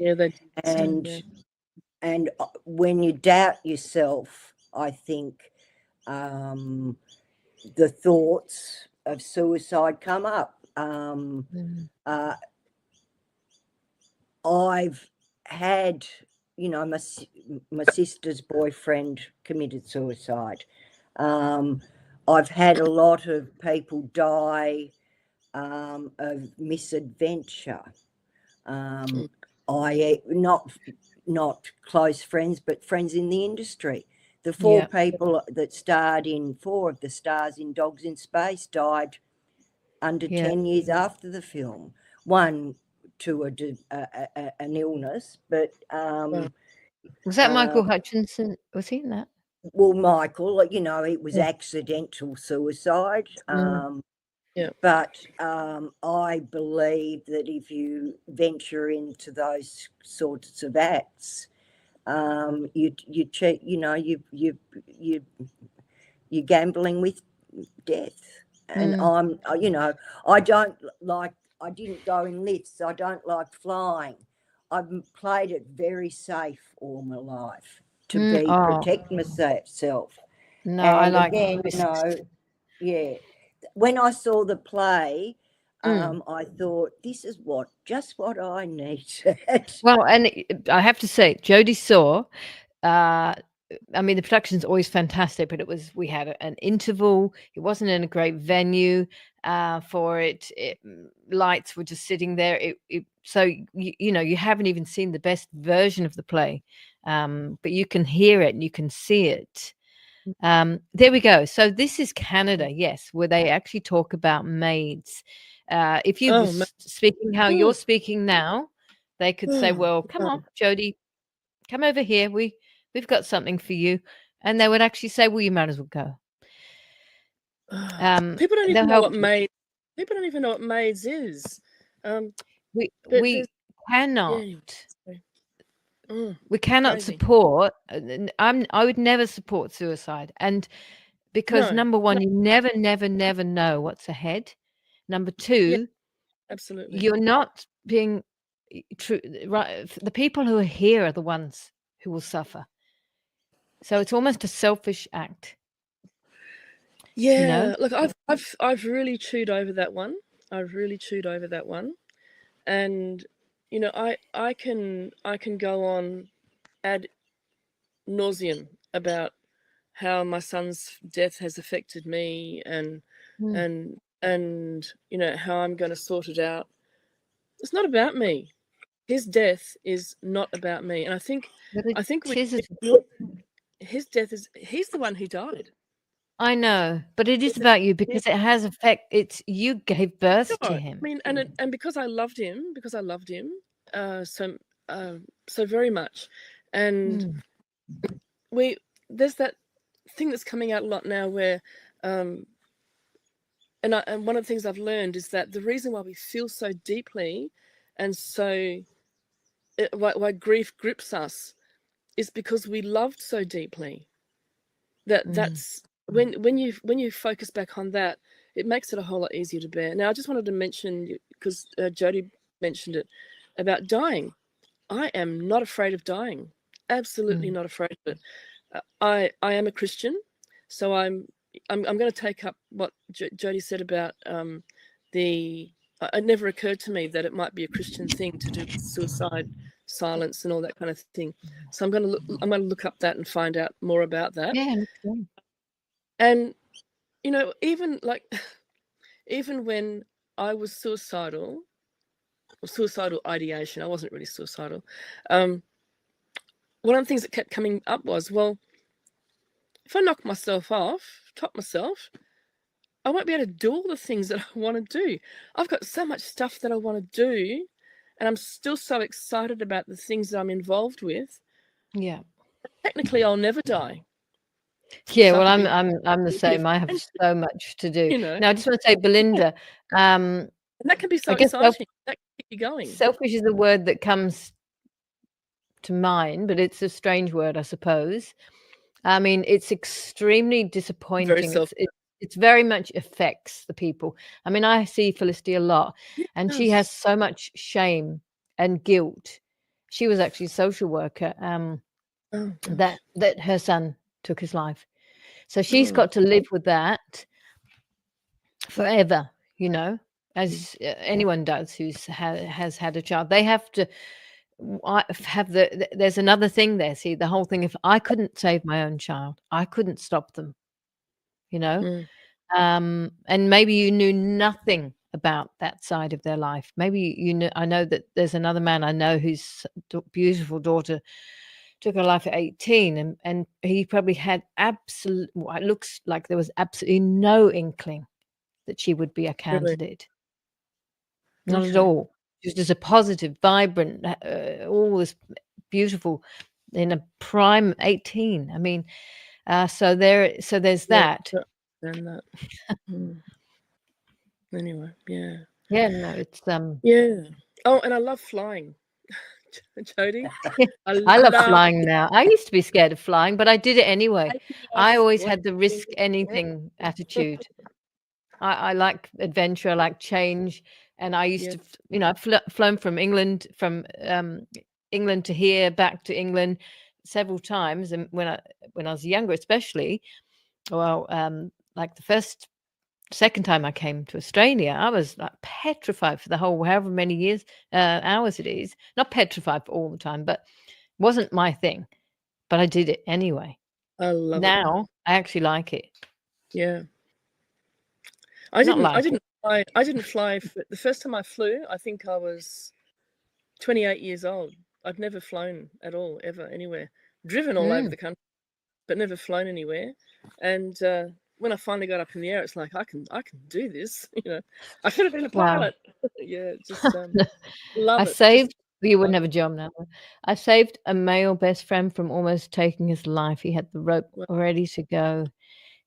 And when you doubt yourself, I think the thoughts of suicide come up. I've had, you know, my sister's boyfriend committed suicide. I've had a lot of people die of misadventure. Not close friends, but friends in the industry. The 4 people that starred in 4 of the stars in Dogs in Space died under 10 years after the film. One to an illness, but was that Michael Hutchinson? Was he in that? Well, Michael, you know, it was accidental suicide. But I believe that if you venture into those sorts of acts, you're gambling with death. And I'm, you know, I didn't go in lifts. I don't like flying. I've played it very safe all my life to protect myself. No, and I like again, you know, yeah. When I saw the play, I thought, this is just what I needed. Well, and I have to say, Jodie saw. I mean, the production's always fantastic, but we had an interval. It wasn't in a great venue for it. Lights were just sitting there. So you know, you haven't even seen the best version of the play, but you can hear it and you can see it. There we go. So this is Canada, yes, where they actually talk about maids. If you were speaking how you're speaking now, they could say, "Well, come on, Jodie, come over here. We've got something for you," and they would actually say, "Well, you might as well go." People don't even know what maids. People don't even know what maids is. We cannot. We cannot crazy. support. I would never support suicide, and because number one, you never know what's ahead. Number two, absolutely, you're not being true. Right, the people who are here are the ones who will suffer. So it's almost a selfish act. Yeah, you know? Look, I've really chewed over that one. And you know, I can go on ad nauseum about how my son's death has affected me, and you know, how I'm going to sort it out. It's not about me. His death is not about me, and I think his death is, he's the one who died. I know, but it is about you because it has effect. It's you gave birth to him. I mean, and because I loved him, so very much, and there's that thing that's coming out a lot now where, and one of the things I've learned is that the reason why we feel so deeply, and so why grief grips us, is because we loved so deeply. That's when you focus back on that, it makes it a whole lot easier to bear. Now, I just wanted to mention, because Jodie mentioned it, about dying. I am not afraid of dying. Absolutely not afraid of it. I am a Christian, so I'm going to take up what Jodie said about it never occurred to me that it might be a Christian thing to do with suicide, silence, and all that kind of thing. So I'm going to look up that and find out more about that. Yeah. And you know, even when I was suicidal, or suicidal ideation, I wasn't really suicidal. One of the things that kept coming up was, well, if I top myself, I won't be able to do all the things that I want to do. I've got so much stuff that I want to do, and I'm still so excited about the things that I'm involved with. Yeah. Technically, I'll never die. Yeah, well, I'm the same. I have so much to do. You know? Now, I just want to say, Belinda, and that can be so exciting. That can keep you going. Selfish is a word that comes to mind, but it's a strange word, I suppose. I mean, it's extremely disappointing. It's very much affects the people. I mean, I see Felicity a lot, and she has so much shame and guilt. She was actually a social worker. That her son took his life, so she's got to live with that forever. You know, as anyone does who has had a child. They have to have there's another thing there. See, the whole thing, if I couldn't save my own child, I couldn't stop them, you know. And maybe you knew nothing about that side of their life. Maybe you know, I know that there's another man I know whose beautiful daughter took her life at 18, and he probably had it looks like there was absolutely no inkling that she would be a candidate. Not at all. She was just a positive, vibrant, all this beautiful, in a prime 18. I mean, so there's that. And that. Anyway, yeah. Yeah, no, it's yeah. Oh, and I love flying. Jodie, I love flying now. I used to be scared of flying, but I did it anyway. I always had the risk anything attitude. I like adventure, I like change, and I used to, you know, I've flown from England to here, back to England several times, and when I was younger, especially, well, like the second time I came to Australia, I was like petrified for the whole however many hours it is. Not petrified for all the time, but it wasn't my thing. But I did it anyway. I love it. Now I actually like it. Yeah. I didn't fly. The first time I flew, I think I was 28 years old. I'd never flown at all, ever, anywhere. Driven all over the country, but never flown anywhere. And when I finally got up in the air, it's like, I can do this. You know, I could have been a pilot. Wow. Yeah, just love it. You wouldn't have a job now. I saved a male best friend from almost taking his life. He had the rope ready to go.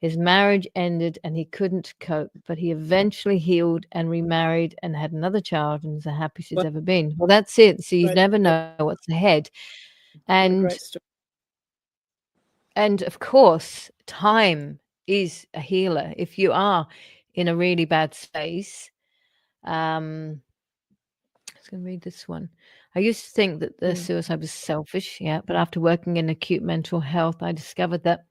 His marriage ended and he couldn't cope, but he eventually healed and remarried and had another child and is the happiest he's ever been. Well, that's it. So you never know what's ahead. And of course, time is a healer. If you are in a really bad space, I was going to read this one. I used to think that the suicide was selfish, but after working in acute mental health, I discovered that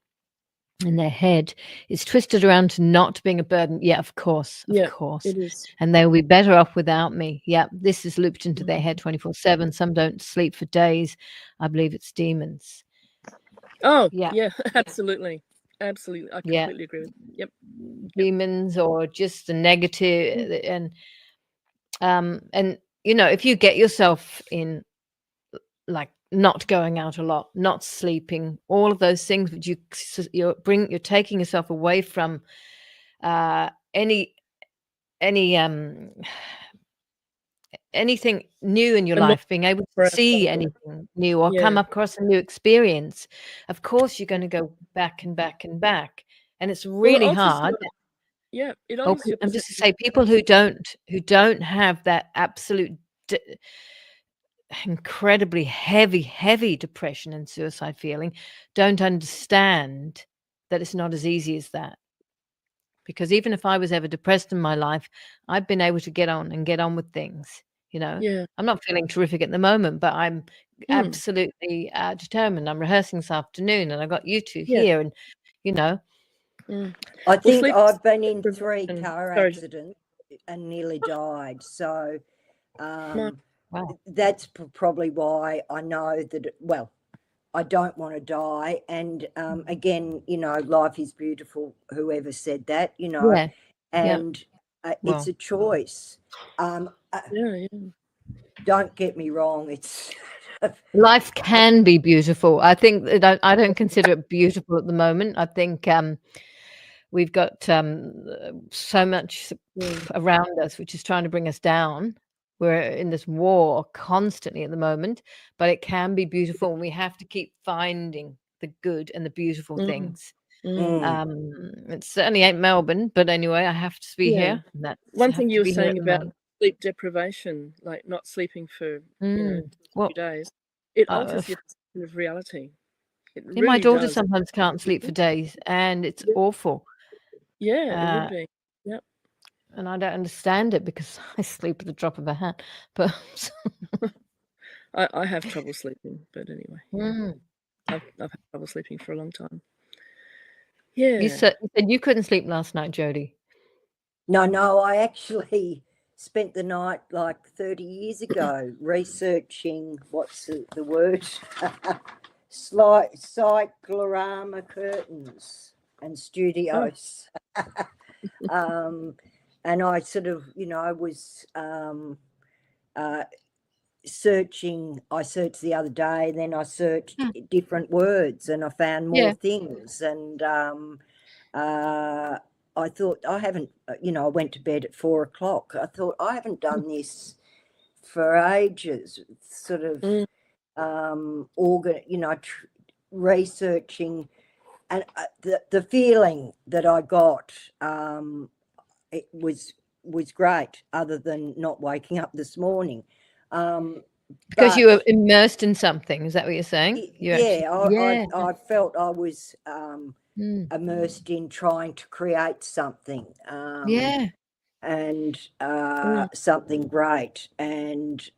in their head it's twisted around to not being a burden. Yeah, of course it is. And they'll be better off without me. This is looped into their head 24/7. Some don't sleep for days. I believe it's demons. Oh yeah, absolutely I completely agree with you. Demons or just the negative. And you know, if you get yourself in like not going out a lot, not sleeping, all of those things, but you're taking yourself away from anything new in your life, being able to see anything new or come across a new experience. Of course, you're going to go back and back and back, and it's really hard. I'm just to say, people who don't have that absolute incredibly heavy depression and suicide feeling don't understand that it's not as easy as that. Because even if I was ever depressed in my life, I've been able to get on with things. You know, I'm not feeling terrific at the moment, but I'm absolutely determined. I'm rehearsing this afternoon, and I got you two here, and you know. I think I've been in 3 car accidents and nearly died. So that's probably why I know that, I don't want to die. And again, you know, life is beautiful, whoever said that, you know, and it's a choice. Don't get me wrong. It's life can be beautiful. I think that I don't consider it beautiful at the moment. I think we've got so much around us which is trying to bring us down. We're in this war constantly at the moment, but it can be beautiful, and we have to keep finding the good and the beautiful things. It certainly ain't Melbourne, but anyway, I have to be here. One thing you were saying about sleep deprivation, like not sleeping for a few days, it alters your perception of reality. It really my daughter does. sometimes can't sleep for days, and it's awful. Yeah, it would be. Yep. And I don't understand it because I sleep at the drop of a hat. But I have trouble sleeping. But anyway, I've had trouble sleeping for a long time. Yeah. You said you couldn't sleep last night, Jodie. No, I actually spent the night like 30 years ago researching what's the word, cyclorama curtains and studios. And I sort of, you know, I was searching. I searched the other day, then I searched different words, and I found more things. And I thought, I haven't, you know, I went to bed at 4 o'clock. I thought, I haven't done this for ages, sort of researching. And the feeling that I got, it was great, other than not waking up this morning. Because you were immersed in something. Is that what you're saying? I felt I was immersed in trying to create something. And something great. And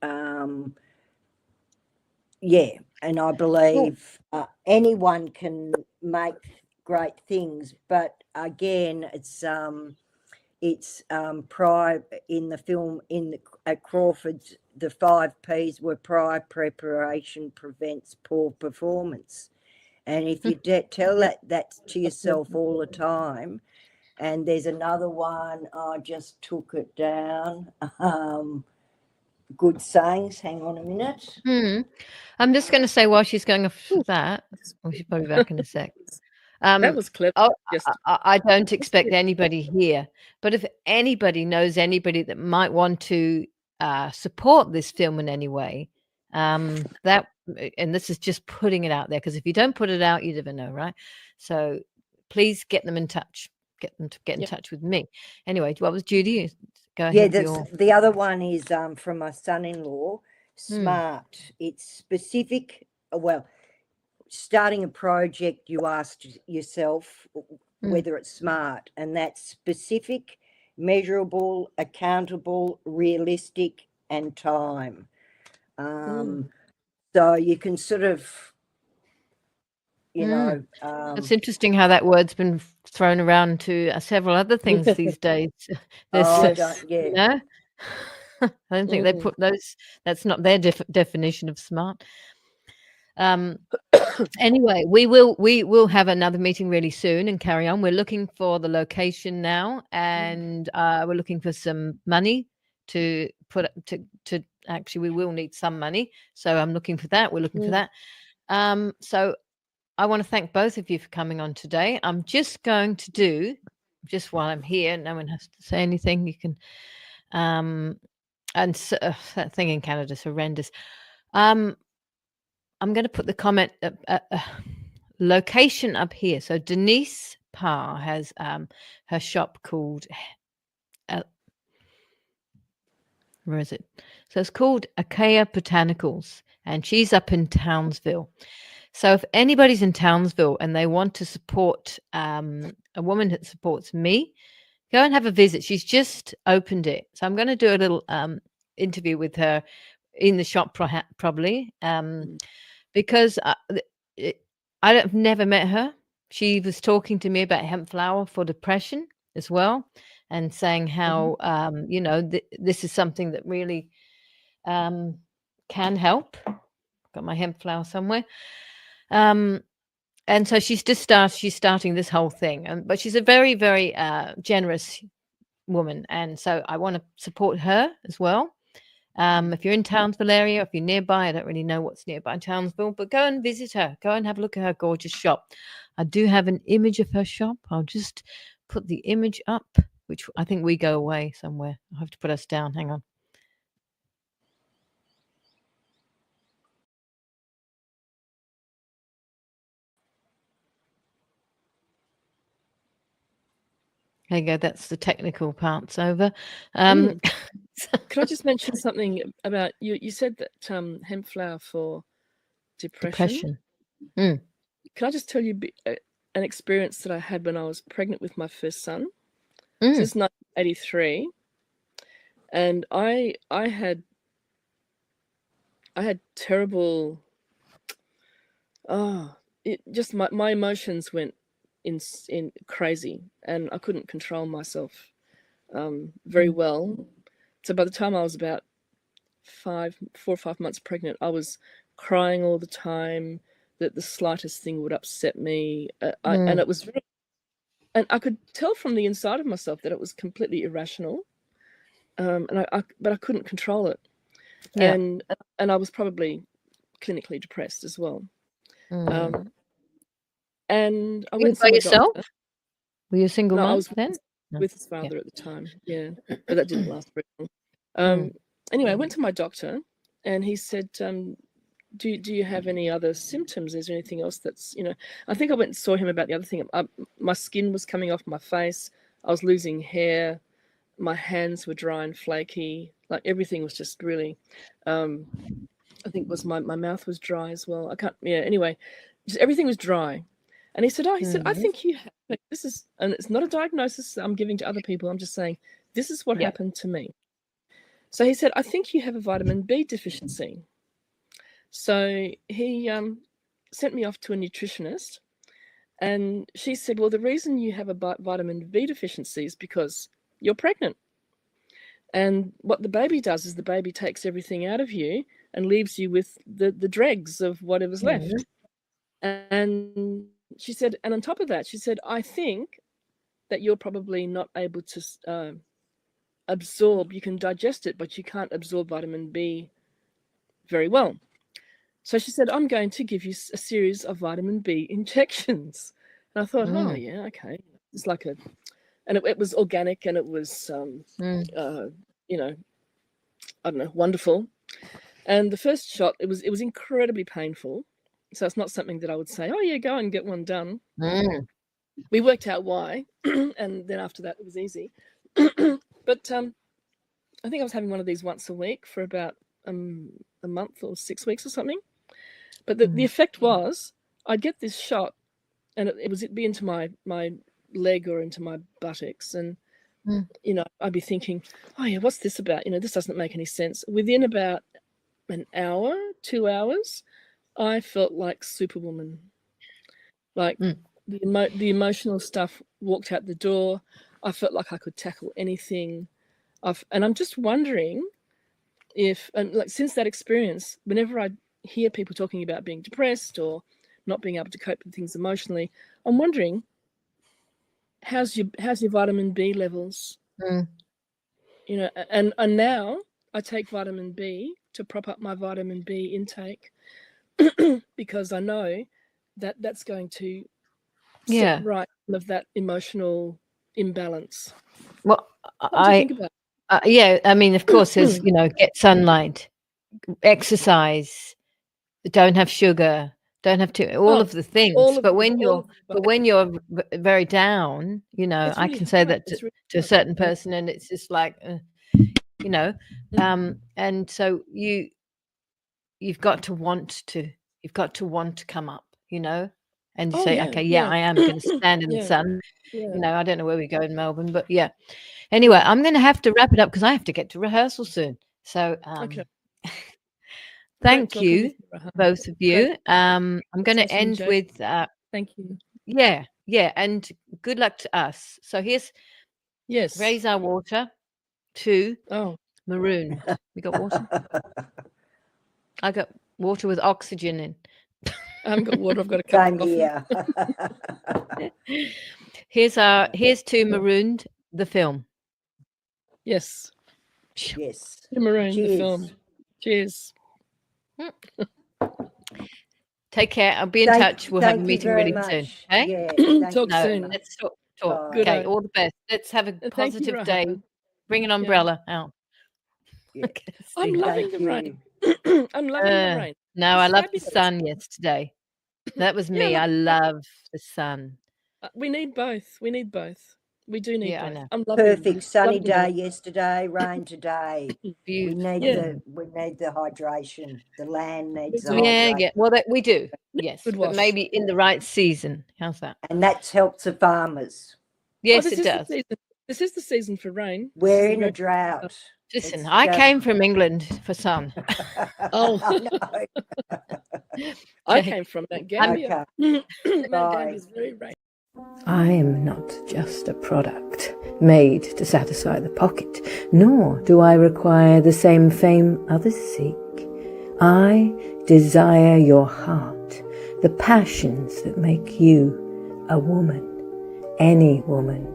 and I believe anyone can make great things, but again, it's prior in the film at Crawford's, the 5 P's were prior preparation prevents poor performance. And if you tell that to yourself all the time, and there's another one, I just took it down. Good sayings. Hang on a minute. I'm just going to say while she's going off that, she's probably back in a sec. That was clever. I don't expect anybody here, but if anybody knows anybody that might want to support this film in any way, and this is just putting it out there, because if you don't put it out, you never know, right? So please get them in touch. Get them to get in touch with me. Anyway, what was Judy? Go ahead. The other one is from my son-in-law. Smart. It's specific. Well, starting a project, you ask yourself whether it's smart, and that's specific, measurable, accountable, realistic, and time. So you can sort of, it's interesting how that word's been thrown around to several other things these days. I don't think they put those. That's not their definition of smart. Anyway, we will have another meeting really soon and carry on. We're looking for the location now, and we're looking for some money to put to actually, we will need some money, so I'm looking for that. We're looking for that. So I want to thank both of you for coming on today. I'm just going to do, just while I'm here, no one has to say anything, you can and that thing in Canada is horrendous. I'm going to put the comment location up here. So Denise Parr has her shop called, where is it? So it's called Achaia Botanicals, and she's up in Townsville. So if anybody's in Townsville and they want to support a woman that supports me, go and have a visit. She's just opened it. So I'm going to do a little interview with her in the shop probably. Because I've never met her. She was talking to me about Hempflower for depression as well, and saying how this is something that really can help. Got my Hempflower somewhere, and so she's starting this whole thing. But she's a very, very generous woman, and so I want to support her as well. If you're in Townsville area, if you're nearby, I don't really know what's nearby Townsville, but go and visit her. Go and have a look at her gorgeous shop. I do have an image of her shop. I'll just put the image up, which I think we go away somewhere. I'll have to put us down. Hang on. There you go. That's the technical part's over. Can I just mention something about you? You said that Hempflower for depression. Can I just tell you an experience that I had when I was pregnant with my first son? This is 1983, and I had terrible. Just my emotions went in crazy, and I couldn't control myself very well. So by the time I was about 4 or 5 months pregnant, I was crying all the time, that the slightest thing would upset me. And it was really, and I could tell from the inside of myself that it was completely irrational. But I couldn't control it. Yeah. And I was probably clinically depressed as well. And I went by to yourself? Doctor. Were you a single mom? I was then? with his father at the time, but that didn't last very long. Anyway, I went to my doctor, and he said, do you have any other symptoms? Is there anything else that's, I think I went and saw him about the other thing. My skin was coming off my face. I was losing hair. My hands were dry and flaky. Like everything was just really I think was my mouth was dry as well. I can't. Yeah. Anyway, just everything was dry. And he said, "Oh, he said, I think you have, this is, and it's not a diagnosis I'm giving to other people. I'm just saying this is what happened to me." So he said, "I think you have a vitamin B deficiency." So he sent me off to a nutritionist, and she said, "Well, the reason you have a vitamin B deficiency is because you're pregnant. And what the baby does is the baby takes everything out of you and leaves you with the dregs of whatever's left." And she said, and on top of that, she said, "I think that you're probably not able to absorb, you can digest it, but you can't absorb vitamin B very well." So she said, "I'm going to give you a series of vitamin B injections." And I thought, oh, yeah, okay. It's like and it was organic, and it was, you know, I don't know, wonderful. And the first shot, it was incredibly painful. So it's not something that I would say, "Oh, yeah, go and get one done." We worked out why, and then after that, it was easy. But I think I was having one of these once a week for about a month or 6 weeks or something. But the effect was, I'd get this shot, and it'd be into my leg or into my buttocks, and you know, I'd be thinking, "Oh yeah, what's this about? You know, this doesn't make any sense." Within about an hour, 2 hours, I felt like Superwoman. Like the emotional stuff walked out the door. I felt like I could tackle anything. And I'm just wondering if, and like since that experience, whenever I hear people talking about being depressed or not being able to cope with things emotionally, I'm wondering, how's your vitamin B levels? You know, and now I take vitamin B to prop up my vitamin B intake because I know that that's going to set right some of that emotional imbalance. Well, what do you think about it? I mean, of course, there's, you know, get sunlight, exercise, don't have sugar, don't have all of the things. But when you're very down, you know, really I can say that to a certain person, and it's just like, you know, and so you've got to want to come up, you know, and say, okay, I am going to stand in the sun. You know, I don't know where we go in Melbourne, but yeah. Anyway, I'm going to have to wrap it up because I have to get to rehearsal soon. So, thank you, both of you. I'm going to end with thank you. Yeah, and good luck to us. So here's raise our water to Marooned. We got water. I got water with oxygen in. I haven't got water. I've got a cup of coffee. Here's to Marooned, the film. Yes. Marooned, the film. Cheers. Take care. I'll be in touch. We'll have a meeting really soon. Okay? Yeah, talk soon. Let's talk. Okay, all the best. Let's have a positive day. Bring an umbrella out. Yeah. Okay, I'm loving the rain. I'm loving the rain. No, I love the sun yesterday. That was me. I love the sun. We need both. We do need both. I know. I'm loving perfect sunny day yesterday, rain today. We need the hydration. The land needs the hydration. Yeah. Well, we do. Yes, but maybe in the right season. How's that? And that helps the farmers. Yes, it does. This is the season for rain. We're in a drought. Listen, I came from England for sun. I came from Mount Gambier. Mount Gambier is very rainy. I am not just a product made to satisfy the pocket, nor do I require the same fame others seek. I desire your heart, the passions that make you a woman, any woman,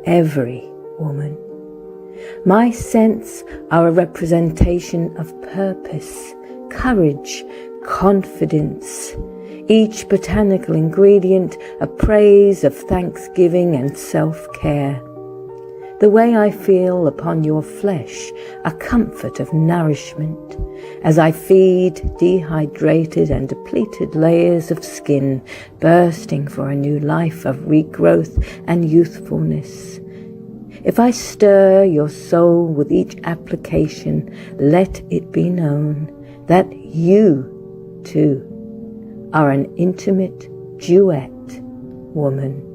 every woman. My scents are a representation of purpose, courage, confidence. Each botanical ingredient a praise of thanksgiving and self-care. The way I feel upon your flesh, a comfort of nourishment, as I feed dehydrated and depleted layers of skin, bursting for a new life of regrowth and youthfulness. If I stir your soul with each application, let it be known that you, too, are an intimate duet woman.